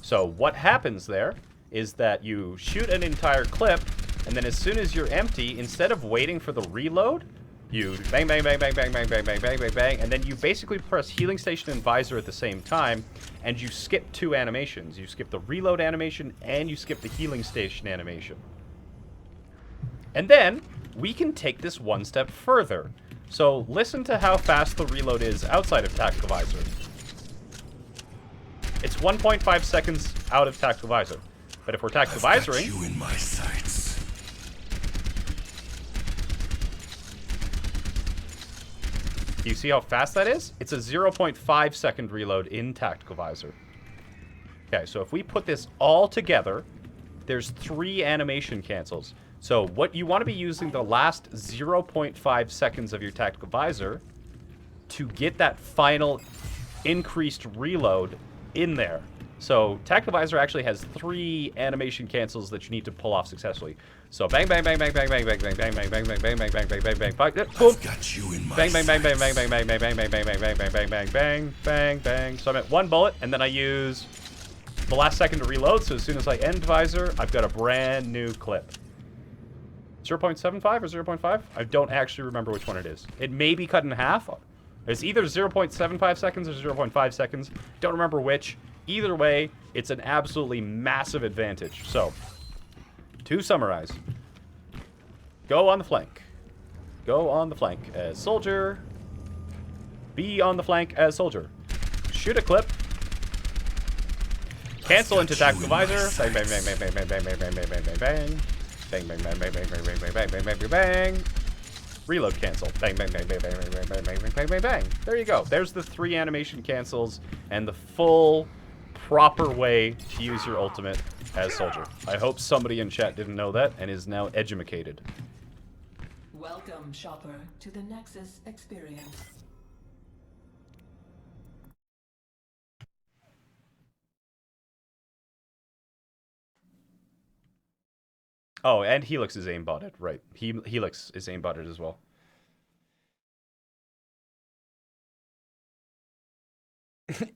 So what happens there is that you shoot an entire clip, and then as soon as you're empty, instead of waiting for the reload, you bang, bang, bang, bang, bang, bang, bang, bang, bang, bang, bang, and then you basically press healing station and visor at the same time, and you skip 2 animations. You skip the reload animation, and you skip the healing station animation. And then, we can take this one step further. So, listen to how fast the reload is outside of Tactical Visor. It's 1.5 seconds out of Tactical Visor. But if we're Tactical Visoring... you in my sights. Do you see how fast that is? It's a 0.5 second reload in Tactical Visor. Okay, so if we put this all together, there's 3 animation cancels. So what you want to be using the last 0.5 seconds of your Tactical Visor to get that final increased reload in there. So Tactical Visor actually has 3 animation cancels that you need to pull off successfully. So bang, bang, bang, bang, bang, bang, bang, bang, bang, bang, bang, bang, bang, bang, bang, bang, bang, bang, bang, boom. Got you in my Bang, bang, bang, bang, bang, bang, bang, bang, bang, bang, bang, bang, bang, bang, bang, bang, bang, bang, bang. So I'm at 1 bullet, and then I use the last second to reload. So as soon as I end visor, I've got a brand new clip. 0.75 or 0.5? I don't actually remember which one it is. It may be cut in half. It's either 0.75 seconds or 0.5 seconds. Don't remember which. Either way, it's an absolutely massive advantage. So, to summarize, Go on the flank. Go on the flank as soldier. Be on the flank as soldier. Shoot a clip. Cancel into tactical visor. Bang, bang, bang, bang, bang, bang, bang, bang, bang, bang, bang, bang. Bang, bang, bang, bang, bang, bang, bang, bang, bang, bang, bang, bang, bang. Reload cancel. Bang, bang, bang, bang, bang, bang, bang, bang, bang, bang, bang, bang. There you go. There's the 3 animation cancels and the full, proper way to use your ultimate as soldier. I hope somebody in chat didn't know that and is now edumacated. Welcome, shopper, to the Nexus experience. Oh, and Helix is aimbotted, right. Helix is aimbotted as well.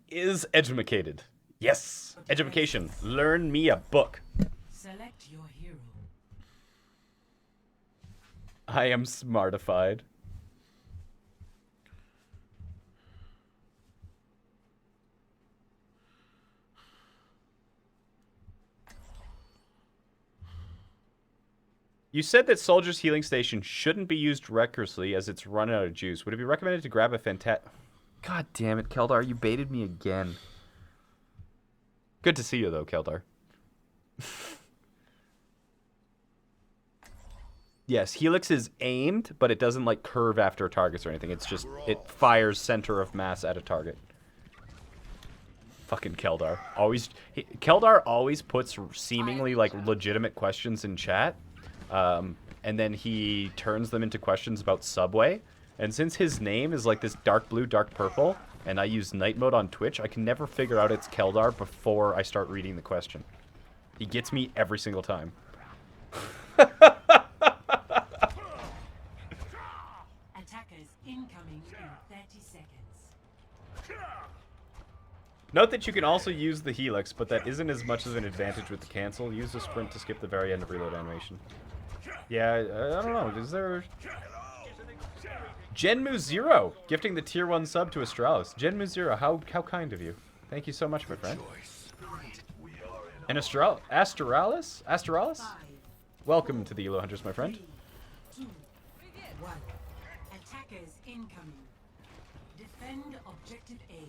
Is edumacated. Yes! Education. Learn me a book. Select your hero. I am smartified. You said that Soldier's healing station shouldn't be used recklessly as it's run out of juice. Would it be recommended to grab a God damn it, Keldar, you baited me again. Good to see you, though, Keldar. Yes, Helix is aimed, but it doesn't, like, curve after targets or anything. It's just, it fires center of mass at a target. Fucking Keldar. Keldar always puts seemingly, like, legitimate questions in chat. And then he turns them into questions about Subway. And since his name is like this dark blue, dark purple, and I use night mode on Twitch, I can never figure out it's Keldar before I start reading the question. He gets me every single time. Attackers incoming in 30 seconds. Note that you can also use the Helix, but that isn't as much of an advantage with the cancel. Use the sprint to skip the very end of reload animation. Yeah, I don't know. Is there... Genmu0 gifting the tier 1 sub to Astralis. Genmu0, how kind of you. Thank you so much, my friend. And Astralis? Welcome to the Elo Hunters, my friend. 3, 2, 1. Attackers incoming. Defend objective A.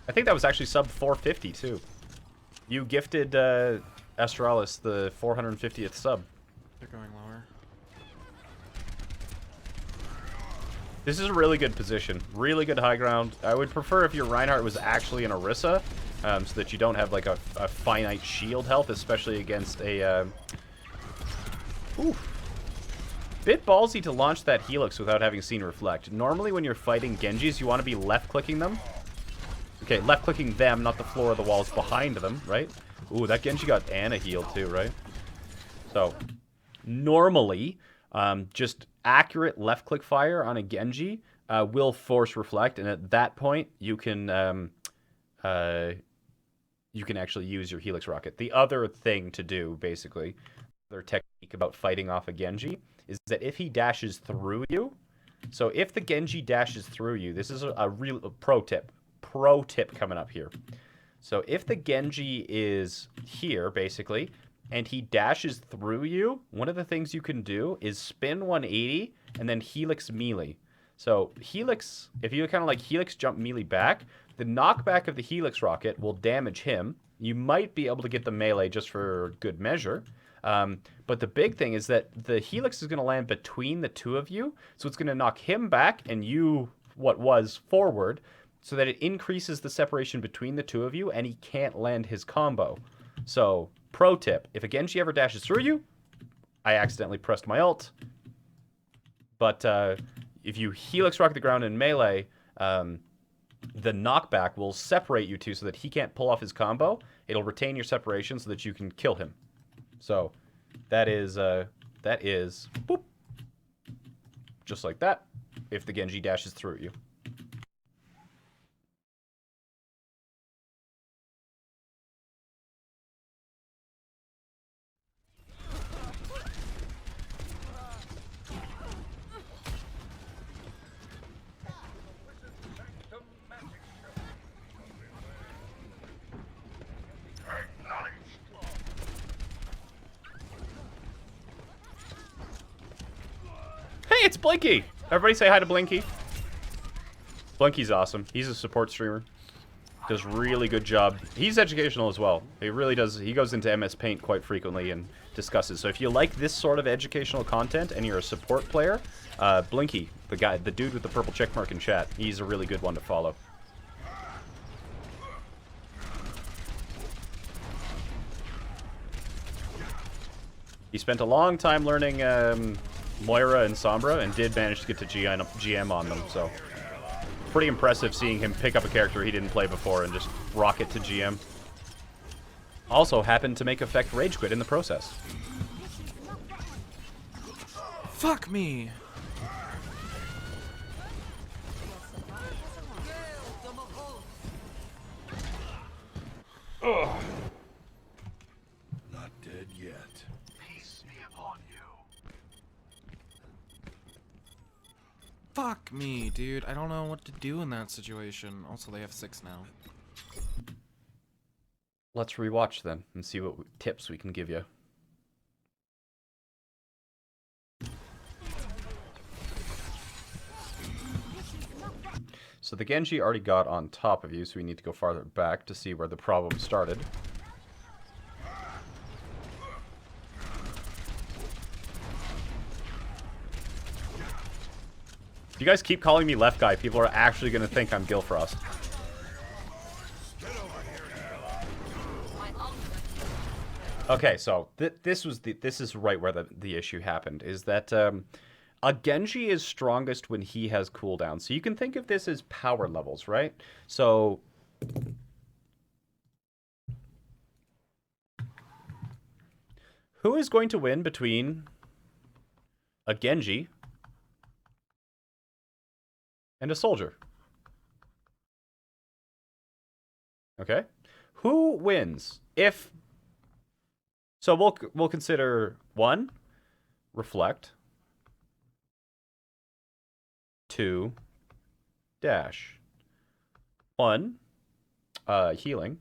I think that was actually sub 450 too. You gifted Astralis the 450th sub. They're going lower. This is a really good position. Really good high ground. I would prefer if your Reinhardt was actually an Orisa, so that you don't have like a finite shield health, especially against a... Bit ballsy to launch that Helix without having seen Reflect. Normally when you're fighting Genjis, you want to be left-clicking them. Okay, left-clicking them, not the floor of the walls behind them, right? Ooh, that Genji got Ana healed too, right? So, normally, just accurate left-click fire on a Genji will force Reflect, and at that point, you can actually use your Helix Rocket. The other thing to do, basically, their technique about fighting off a Genji, is that if he dashes through you, so if the Genji dashes through you, this is a real pro tip coming up here. So if the Genji is here, basically, and he dashes through you, one of the things you can do is spin 180 and then Helix melee. So Helix, if you kind of like Helix jump melee back, the knockback of the Helix rocket will damage him. You might be able to get the melee just for good measure. But the big thing is that the Helix is going to land between the two of you, so it's going to knock him back and you, what was, forward, so that it increases the separation between the two of you, and he can't land his combo. So, pro tip, if a Genji ever dashes through you, I accidentally pressed my ult, but if you Helix rocket the ground in melee, the knockback will separate you two so that he can't pull off his combo. It'll retain your separation so that you can kill him. So, that is boop, just like that, if the Genji dashes through you. it's Blinky! Everybody say hi to Blinky. Blinky's awesome. He's a support streamer. Does really good job. He's educational as well. He really does. He goes into MS Paint quite frequently and discusses. So if you like this sort of educational content and you're a support player, Blinky, the dude with the purple checkmark in chat, he's a really good one to follow. He spent a long time learning Moira and Sombra and did manage to get to GM on them, so pretty impressive seeing him pick up a character he didn't play before and just rock it to GM. Also happened to make Effect Rage Quit in the process. Fuck me! Ugh. Not dead yet. Peace be upon you. Fuck me, dude. I don't know what to do in that situation. Also, they have 6 now. Let's rewatch then and see what tips we can give you. So the Genji already got on top of you, so we need to go farther back to see where the problem started. If you guys keep calling me left guy, people are actually going to think I'm Gilfrost. Okay, so this is right where the issue happened, is that a Genji is strongest when he has cooldown. So you can think of this as power levels, right? So who is going to win between a Genji and a soldier? Okay? Who wins if... So we'll consider 1, reflect, 2, dash, 1, healing,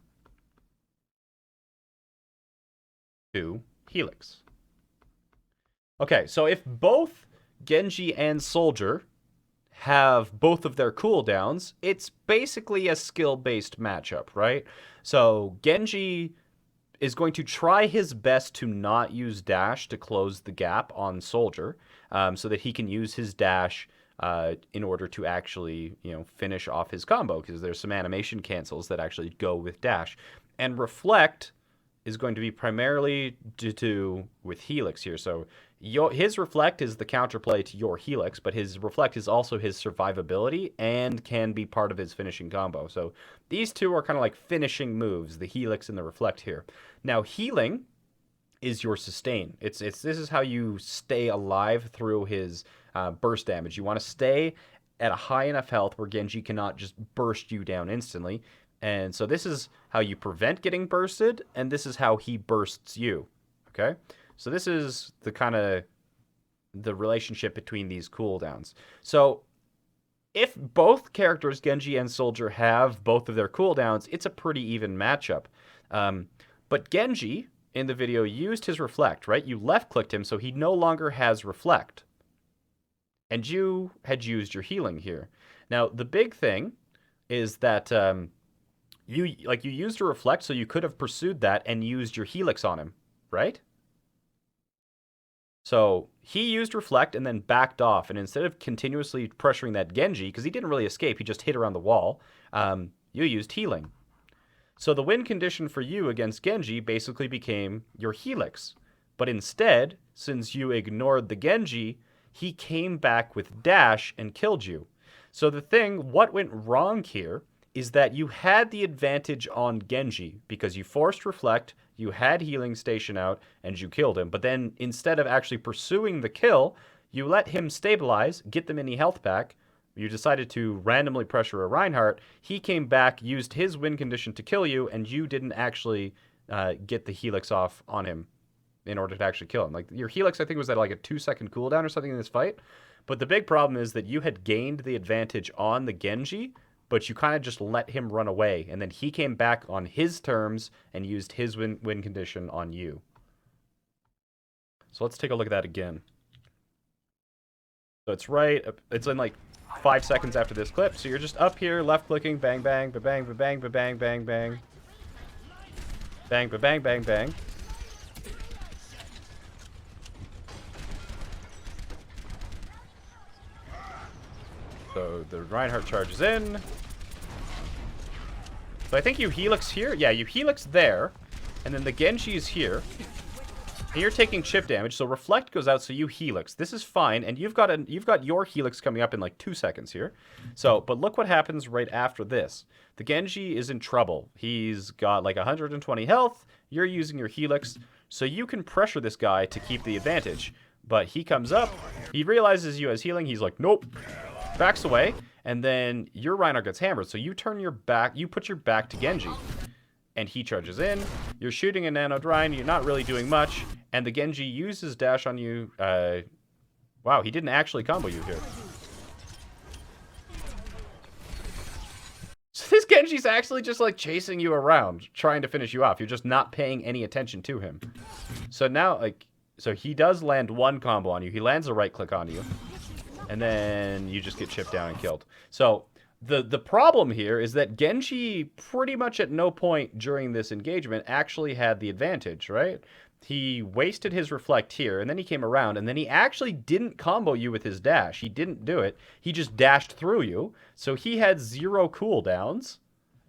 2, helix. Okay, so if both Genji and Soldier have both of their cooldowns, it's basically a skill-based matchup, right? So Genji is going to try his best to not use dash to close the gap on Soldier, so that he can use his dash in order to actually, finish off his combo, because there's some animation cancels that actually go with dash. And reflect is going to be primarily with helix here. So his reflect is the counterplay to your helix, but his reflect is also his survivability and can be part of his finishing combo. So these two are kind of like finishing moves, the helix and the reflect here. Now healing is your sustain. This is how you stay alive through his burst damage. You want to stay at a high enough health where Genji cannot just burst you down instantly. And so this is how you prevent getting bursted, and this is how he bursts you. Okay? So this is the relationship between these cooldowns. So if both characters, Genji and Soldier, have both of their cooldowns, it's a pretty even matchup. But Genji, in the video, used his reflect, right? You left-clicked him, so he no longer has reflect. And you had used your healing here. Now, the big thing is that you used a reflect, so you could have pursued that and used your helix on him, right? So he used reflect and then backed off, and instead of continuously pressuring that Genji, because he didn't really escape, he just hit around the wall, you used healing. So the win condition for you against Genji basically became your helix. But instead, since you ignored the Genji, he came back with dash and killed you. So what went wrong here is that you had the advantage on Genji because you forced reflect, you had healing station out, and you killed him. But then instead of actually pursuing the kill, you let him stabilize, get the mini health back. You decided to randomly pressure a Reinhardt. He came back, used his win condition to kill you, and you didn't actually get the helix off on him in order to actually kill him. Like, your helix, I think, was at like a 2-second cooldown or something in this fight. But the big problem is that you had gained the advantage on the Genji, but you kind of just let him run away, and then he came back on his terms and used his win condition on you. So let's take a look at that again. So it's right, it's in like 5 seconds after this clip. So you're just up here, left clicking, bang, bang, ba bang, ba bang, ba bang, bang, bang. Bang, ba bang, bang, bang. So the Reinhardt charges in. So I think you helix here. Yeah, you helix there. And then the Genji is here. And you're taking chip damage, so Reflect goes out, so you helix. This is fine, and you've got your helix coming up in like 2 seconds here. So, but look what happens right after this. The Genji is in trouble. He's got like 120 health. You're using your helix, so you can pressure this guy to keep the advantage. But he comes up, he realizes you as healing, he's like, nope. Backs away, and then your Reinhardt gets hammered. So you turn your back, you put your back to Genji. And he charges in. You're shooting a Nano Drine, you're not really doing much. And the Genji uses dash on you. Wow, he didn't actually combo you here. So this Genji's actually just like chasing you around, trying to finish you off. You're just not paying any attention to him. So now, like, so he does land one combo on you. He lands a right click on you. And then you just get chipped down and killed. So the problem here is that Genji pretty much at no point during this engagement actually had the advantage, right? He wasted his reflect here, and then he came around, and then he actually didn't combo you with his dash. He didn't do it. He just dashed through you. So he had 0 cooldowns,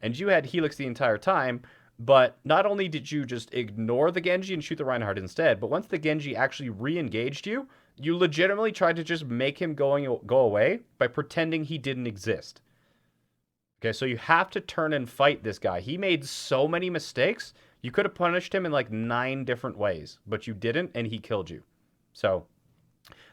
and you had Helix the entire time. But not only did you just ignore the Genji and shoot the Reinhardt instead, but once the Genji actually re-engaged you, you legitimately tried to just make him go away by pretending he didn't exist. Okay, so you have to turn and fight this guy. He made so many mistakes. You could have punished him in like 9 different ways, but you didn't, and he killed you. So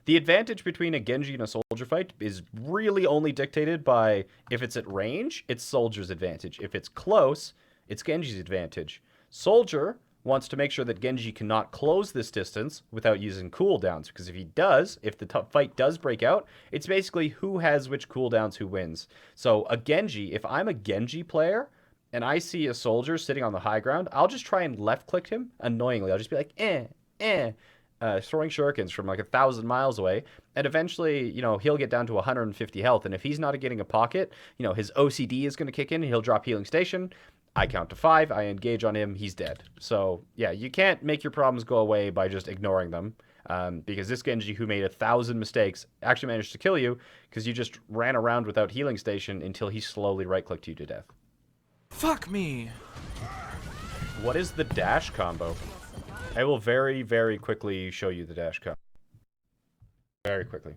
the advantage between a Genji and a Soldier fight is really only dictated by if it's at range, it's Soldier's advantage. If it's close, it's Genji's advantage. Soldier wants to make sure that Genji cannot close this distance without using cooldowns, because if he does, if the fight does break out, it's basically who has which cooldowns, who wins. So a Genji, if I'm a Genji player and I see a Soldier sitting on the high ground, I'll just try and left click him annoyingly. I'll just be like, throwing shurikens from like 1,000 miles away, and eventually, you know, he'll get down to 150 health, and if he's not getting a pocket, you know, his OCD is going to kick in, he'll drop healing station. I count to 5, I engage on him, he's dead. So, yeah, you can't make your problems go away by just ignoring them. Because this Genji, who made 1,000 mistakes, actually managed to kill you because you just ran around without healing station until he slowly right-clicked you to death. Fuck me! What is the dash combo? I will very, very quickly show you the dash combo. Very quickly.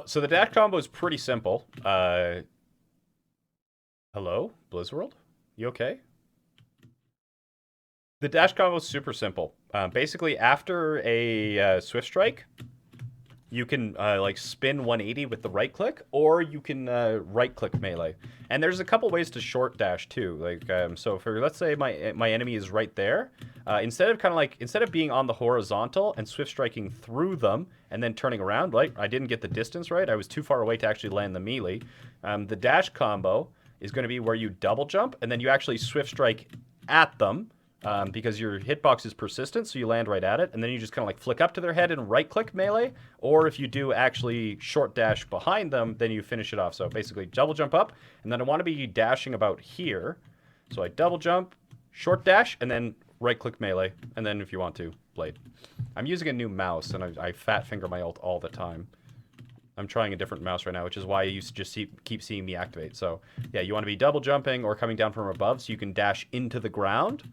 So the dash combo is pretty simple. Hello, Blizzworld? You okay? The dash combo is super simple. Basically, after a Swift Strike, you can like spin 180 with the right click, or you can right click melee. And there's a couple ways to short dash too. Like so, for let's say my enemy is right there, instead of being on the horizontal and Swift striking through them and then turning around, like I didn't get the distance right. I was too far away to actually land the melee. The dash combo is going to be where you double jump and then you actually Swift strike at them. Because your hitbox is persistent, so you land right at it, and then you just kind of like flick up to their head and right-click melee, or if you do actually short dash behind them, then you finish it off. So basically, double jump up, and then I want to be dashing about here, so I double jump, short dash, and then right-click melee, and then if you want to, blade. I'm using a new mouse, and I fat finger my ult all the time. I'm trying a different mouse right now, which is why you just keep seeing me activate. So yeah, you want to be double jumping or coming down from above, so you can dash into the ground.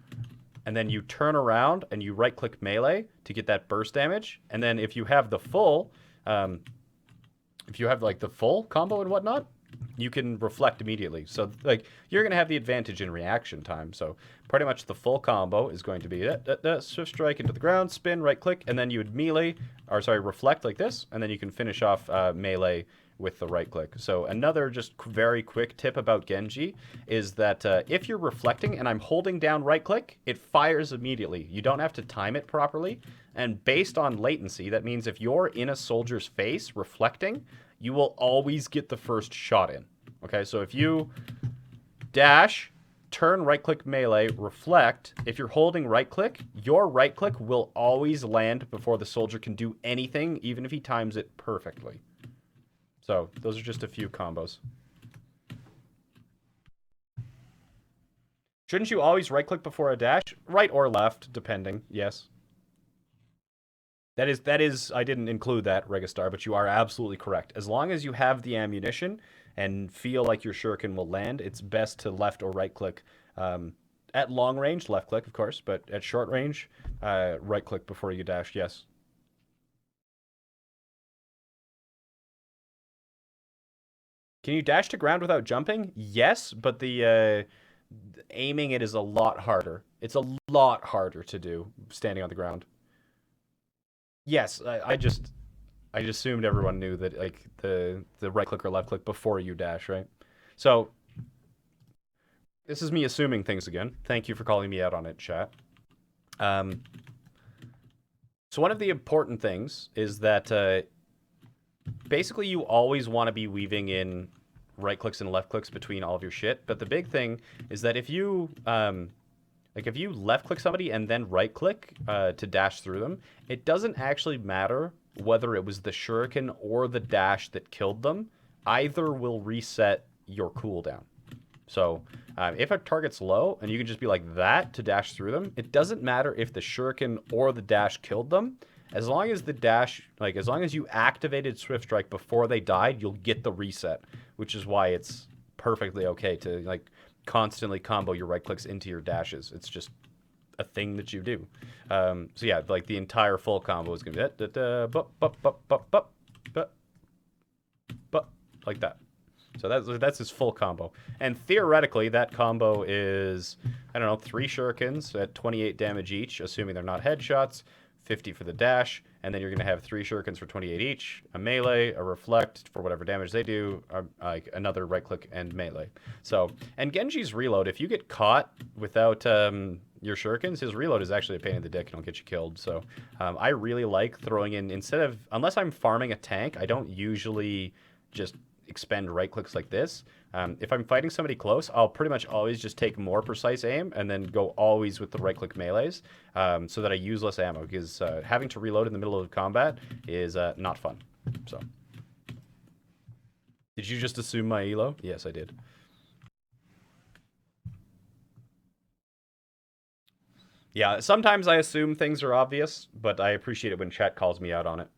And then you turn around and you right-click melee to get that burst damage. And then if you have the full, combo and whatnot, you can reflect immediately. So like you're gonna have the advantage in reaction time. So pretty much the full combo is going to be Swift Strike into the ground, spin, right-click, and then you would reflect like this, and then you can finish off melee with the right click. So another just very quick tip about Genji is that if you're reflecting and I'm holding down right click, it fires immediately. You don't have to time it properly. And based on latency, that means if you're in a soldier's face reflecting, you will always get the first shot in. Okay, so if you dash, turn right click melee, reflect, if you're holding right click, your right click will always land before the soldier can do anything, even if he times it perfectly. So those are just a few combos. Shouldn't you always right click before a dash? Right or left, depending, yes. That is, I didn't include that, Registar, but you are absolutely correct. As long as you have the ammunition and feel like your shuriken will land, it's best to left or right click. At long range, left click, of course, but at short range, right click before you dash, yes. Can you dash to ground without jumping? Yes, but the aiming it is a lot harder. It's a lot harder to do standing on the ground. Yes, I just assumed everyone knew that, like, the right click or left click before you dash, right? So this is me assuming things again. Thank you for calling me out on it, chat. So one of the important things is that basically you always want to be weaving in right clicks and left clicks between all of your shit. But the big thing is that if you if you left click somebody and then right click to dash through them, it doesn't actually matter whether it was the shuriken or the dash that killed them. Either will reset your cooldown. So if a target's low and you can just be like that to dash through them, it doesn't matter if the shuriken or the dash killed them. As long as the dash, like, as long as you activated Swift Strike before they died, you'll get the reset, which is why it's perfectly okay to, like, constantly combo your right clicks into your dashes. It's just a thing that you do. So yeah, like, the entire full combo is gonna be like that. So that's his full combo. And theoretically, that combo is, I don't know, 3 shurikens at 28 damage each, assuming they're not headshots, 50 for the dash, and then you're going to have 3 shurikens for 28 each, a melee, a reflect for whatever damage they do, like another right click and melee. So, and Genji's reload, if you get caught without your shurikens, his reload is actually a pain in the dick and it'll get you killed. So I really like throwing in, instead of, unless I'm farming a tank, I don't usually just expend right clicks like this. If I'm fighting somebody close, I'll pretty much always just take more precise aim and then go always with the right click melees so that I use less ammo, because having to reload in the middle of combat is not fun. So, did you just assume my elo? Yes, I did. Yeah, sometimes I assume things are obvious, but I appreciate it when chat calls me out on it.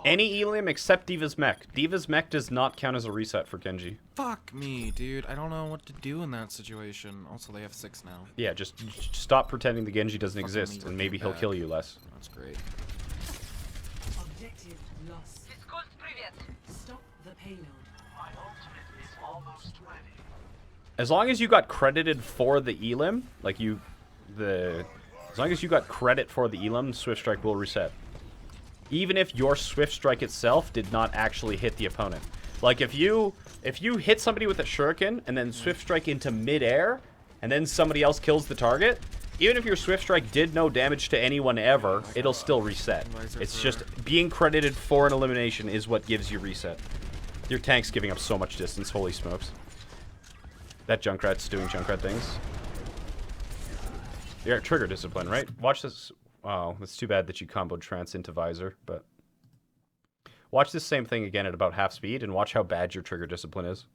Any Elim except D.Va's mech. D.Va's mech does not count as a reset for Genji. Fuck me, dude. I don't know what to do in that situation. Also, they have 6 now. Yeah, just stop pretending the Genji doesn't exist, and maybe he'll kill you less. That's great. Objective lost. Stop the payload. My ultimate is almost ready. As long as you got credited for the Elim, like as long as you got credit for the Elim, Swift Strike will reset. Even if your Swift Strike itself did not actually hit the opponent. Like, if you hit somebody with a shuriken and then Swift Strike into midair, and then somebody else kills the target, even if your Swift Strike did no damage to anyone ever, it'll still reset. It's just being credited for an elimination is what gives you reset. Your tank's giving up so much distance, holy smokes. That Junkrat's doing Junkrat things. Yeah, trigger discipline, right? Watch this. Wow, it's too bad that you comboed Trance into Visor, but watch this same thing again at about half speed and watch how bad your trigger discipline is.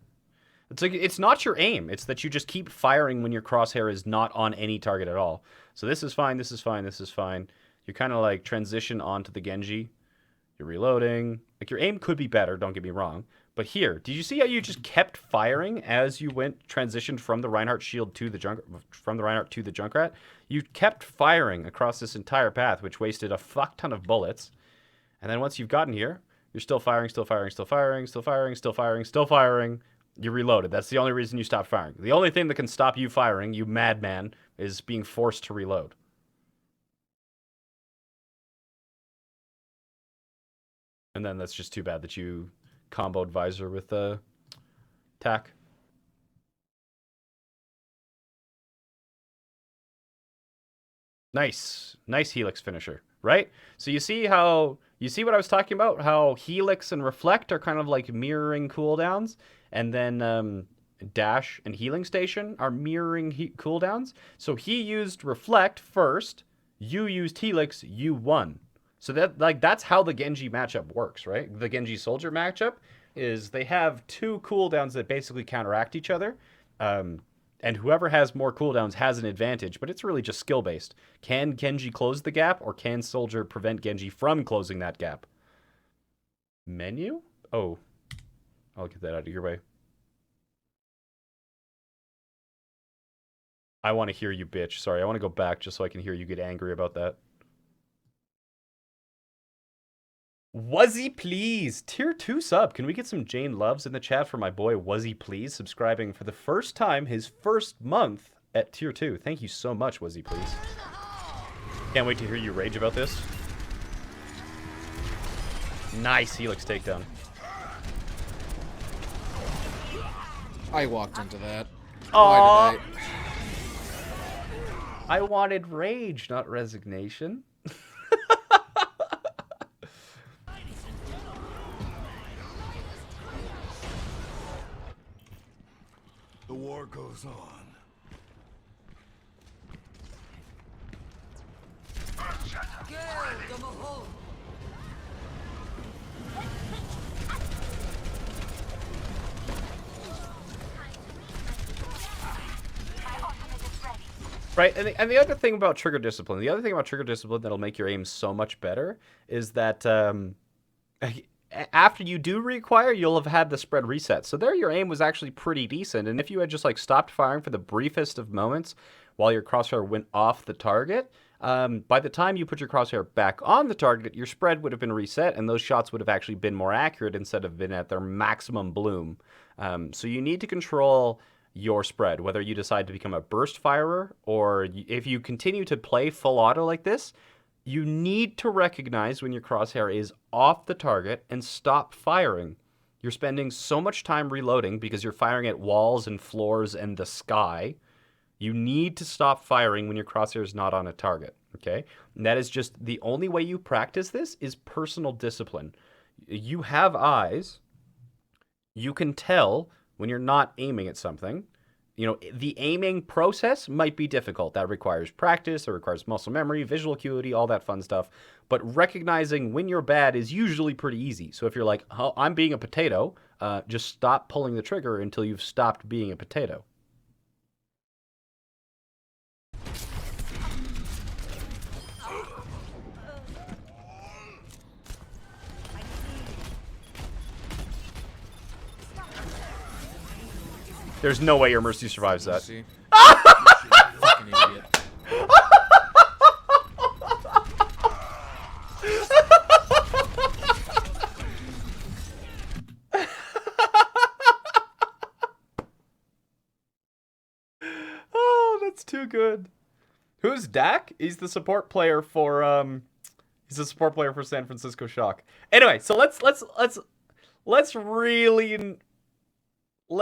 It's like, it's not your aim, it's that you just keep firing when your crosshair is not on any target at all. So this is fine, this is fine, this is fine. You kind of like transition onto the Genji. You're reloading. Like, your aim could be better, don't get me wrong. But here, did you see how you just kept firing as you transitioned from the Reinhardt shield to the Junkrat? You kept firing across this entire path, which wasted a fuck ton of bullets. And then once you've gotten here, you're still firing, still firing, still firing, still firing, still firing, still firing, You reloaded. That's the only reason you stopped firing. The only thing that can stop you firing, you madman, is being forced to reload. And then that's just too bad that you comboed Visor with tack. Nice. Nice Helix finisher, right? So you see how... You see what I was talking about? How Helix and Reflect are kind of like mirroring cooldowns, and then Dash and Healing Station are mirroring cooldowns. So he used Reflect first, you used Helix, you won. So that's how the Genji matchup works, right? The Genji Soldier matchup is they have two cooldowns that basically counteract each other. And whoever has more cooldowns has an advantage, but it's really just skill-based. Can Genji close the gap, or can Soldier prevent Genji from closing that gap? Menu? Oh. I'll get that out of your way. I want to hear you, bitch. Sorry, I want to go back just so I can hear you get angry about that. Wuzzy, please. Tier 2 sub. Can we get some Jayne loves in the chat for my boy Wuzzy, please? Subscribing for the first time, his first month at Tier 2. Thank you so much, Wuzzy, please. Can't wait to hear you rage about this. Nice Helix takedown. I walked into that. Aww. Why did I wanted rage, not resignation. The war goes on. Right, and the other thing about trigger discipline, that'll make your aim so much better is that after you do reacquire, you'll have had the spread reset. So there your aim was actually pretty decent, and if you had just like stopped firing for the briefest of moments while your crosshair went off the target, by the time you put your crosshair back on the target, your spread would have been reset, and those shots would have actually been more accurate instead of been at their maximum bloom. So you need to control your spread, whether you decide to become a burst firer or if you continue to play full auto like this, you need to recognize when your crosshair is off the target and stop firing. You're spending so much time reloading because you're firing at walls and floors and the sky. You need to stop firing when your crosshair is not on a target, okay? And that is just the only way you practice this is personal discipline. You have eyes. You can tell when you're not aiming at something. You know, the aiming process might be difficult. That requires practice, it requires muscle memory, visual acuity, all that fun stuff. But recognizing when you're bad is usually pretty easy. So if you're like, oh, I'm being a potato, just stop pulling the trigger until you've stopped being a potato. There's no way your Mercy survives that. Mercy. Fucking idiot. Oh, that's too good. Who's Dak? He's the support player for San Francisco Shock. Anyway, so let's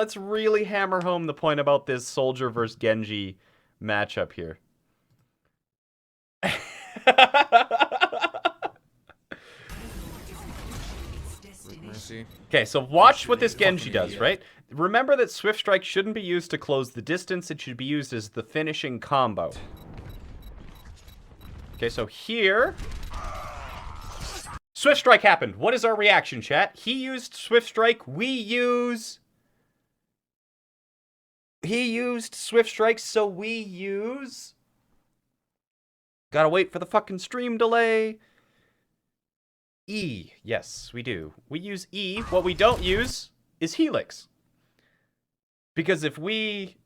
really hammer home the point about this Soldier versus Genji matchup here. Mercy. Okay, so watch what this Genji does, right? Remember that Swift Strike shouldn't be used to close the distance. It should be used as the finishing combo. Okay, so here... Swift Strike happened. What is our reaction, chat? He used Swift Strike. We use... He used Swift Strike, so we use... Gotta wait for the fucking stream delay. E. Yes, we do. We use E. What we don't use is Helix. Because if we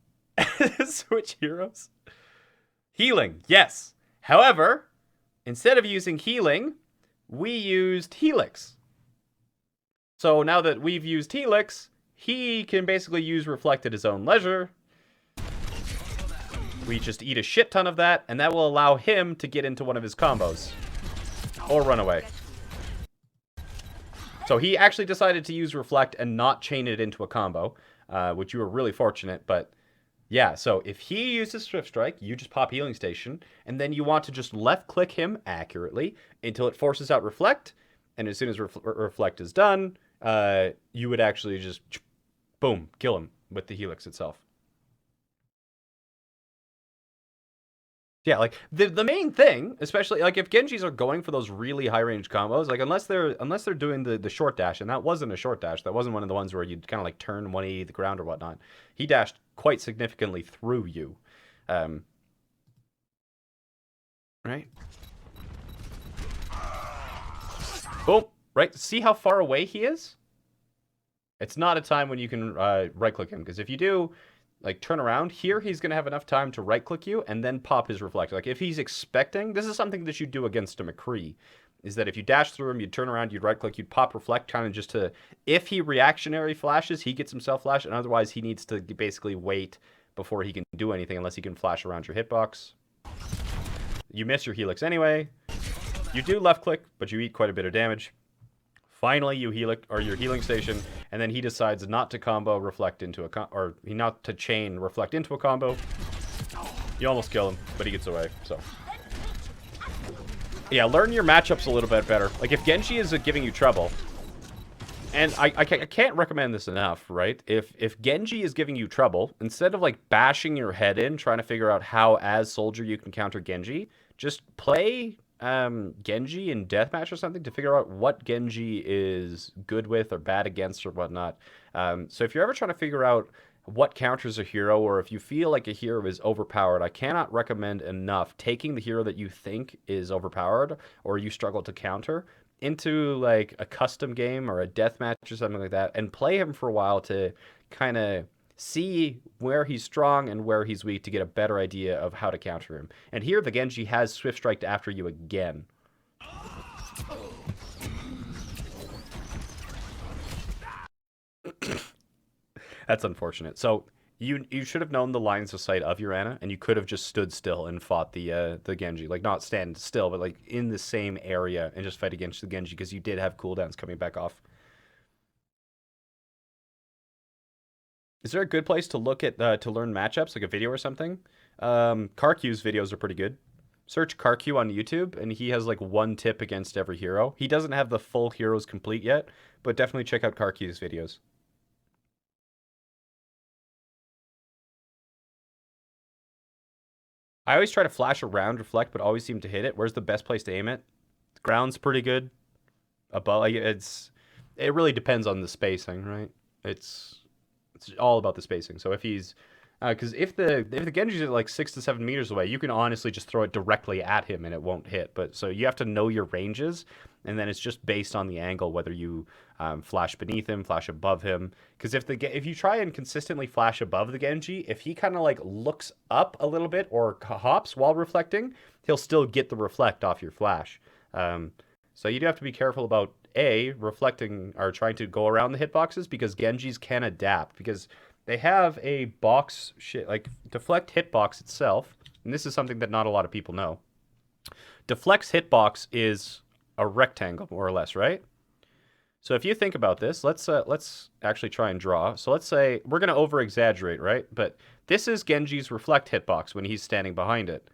switch heroes... Healing, yes. However, instead of using healing, we used Helix. So now that we've used Helix, he can basically use Reflect at his own leisure. We just eat a shit ton of that, and that will allow him to get into one of his combos. Or run away. So he actually decided to use Reflect and not chain it into a combo, which you were really fortunate, but yeah, so if he uses Swift Strike, you just pop Healing Station, and then you want to just left-click him accurately until it forces out Reflect, and as soon as Reflect is done, you would actually just, boom, kill him with the Helix itself. Yeah, like the main thing, especially like if Genjis are going for those really high range combos, like unless they're doing the short dash, and that wasn't a short dash, that wasn't one of the ones where you'd kind of like turn 180 the ground or whatnot. He dashed quite significantly through you, right? Boom, right. See how far away he is? It's not a time when you can right click him, because if you do, like, turn around, here he's going to have enough time to right-click you and then pop his Reflect. Like, if he's expecting... This is something that you do against a McCree, is that if you dash through him, you'd turn around, you'd right-click, you'd pop Reflect, kind of just to... If he reactionary flashes, he gets himself flashed, and otherwise he needs to basically wait before he can do anything, unless he can flash around your hitbox. You miss your Helix anyway. You do left-click, but you eat quite a bit of damage. Finally, you your Healing Station, and then he decides not to combo Reflect into a not to chain Reflect into a combo. You almost kill him, but he gets away. So yeah, learn your matchups a little bit better. Like if Genji is giving you trouble, and I can't recommend this enough, right? If Genji is giving you trouble, instead of like bashing your head in trying to figure out how as Soldier you can counter Genji, just play Genji in deathmatch or something to figure out what Genji is good with or bad against or whatnot. So if you're ever trying to figure out what counters a hero, or if you feel like a hero is overpowered, I cannot recommend enough taking the hero that you think is overpowered or you struggle to counter into like a custom game or a deathmatch or something like that, and play him for a while to kind of see where he's strong and where he's weak to get a better idea of how to counter him. And here the Genji has Swift Striked after you again. That's unfortunate. So you should have known the lines of sight of your Ana, and you could have just stood still and fought the Genji. Like, not stand still, but like in the same area and just fight against the Genji, because you did have cooldowns coming back off. Is there a good place to look at to learn matchups, like a video or something? Karq's videos are pretty good. Search Karq on YouTube, and he has like one tip against every hero. He doesn't have the full heroes complete yet, but definitely check out Karq's videos. I always try to flash around Reflect, but always seem to hit it. Where's the best place to aim it? The ground's pretty good. Above, like, it really depends on the spacing, right? It's all about the spacing. So if he's, because if the Genji's at like 6 to 7 meters away, you can honestly just throw it directly at him and it won't hit. But so you have to know your ranges, and then it's just based on the angle whether you flash beneath him, flash above him. Because if you try and consistently flash above the Genji, if he kind of like looks up a little bit or hops while reflecting, he'll still get the reflect off your flash. So you do have to be careful about reflecting or trying to go around the hitboxes, because Genjis can adapt, because they have a box like deflect hitbox itself, and this is something that not a lot of people know. Deflect's hitbox is a rectangle, more or less, right? So if you think about this, let's actually try and draw. So let's say we're going to over-exaggerate, right? But this is Genji's reflect hitbox when he's standing behind it.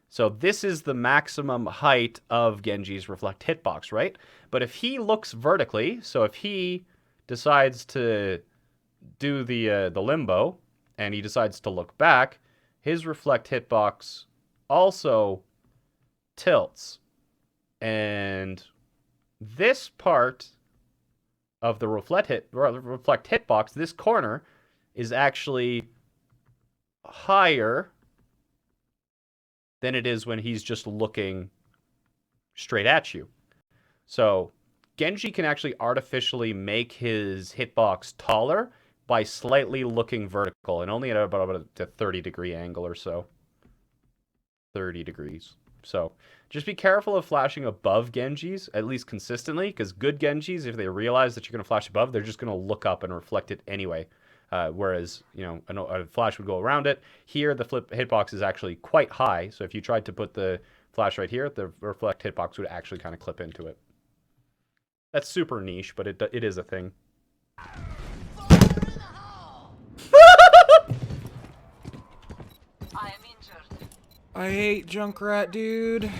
So this is the maximum height of Genji's reflect hitbox, right? But if he looks vertically, so if he decides to do the limbo and he decides to look back, his reflect hitbox also tilts. And this part of the reflect hitbox, this corner, is actually higher than it is when he's just looking straight at you. So Genji can actually artificially make his hitbox taller by slightly looking vertical, and only at about a 30-degree angle or so. 30 degrees. So just be careful of flashing above Genjis, at least consistently, because good Genjis, if they realize that you're going to flash above, they're just going to look up and reflect it anyway. Whereas, you know, a flash would go around it. Here, the flip hitbox is actually quite high, so if you tried to put the flash right here, the reflect hitbox would actually kind of clip into it. That's super niche, but it is a thing. I am injured. I hate Junkrat, dude.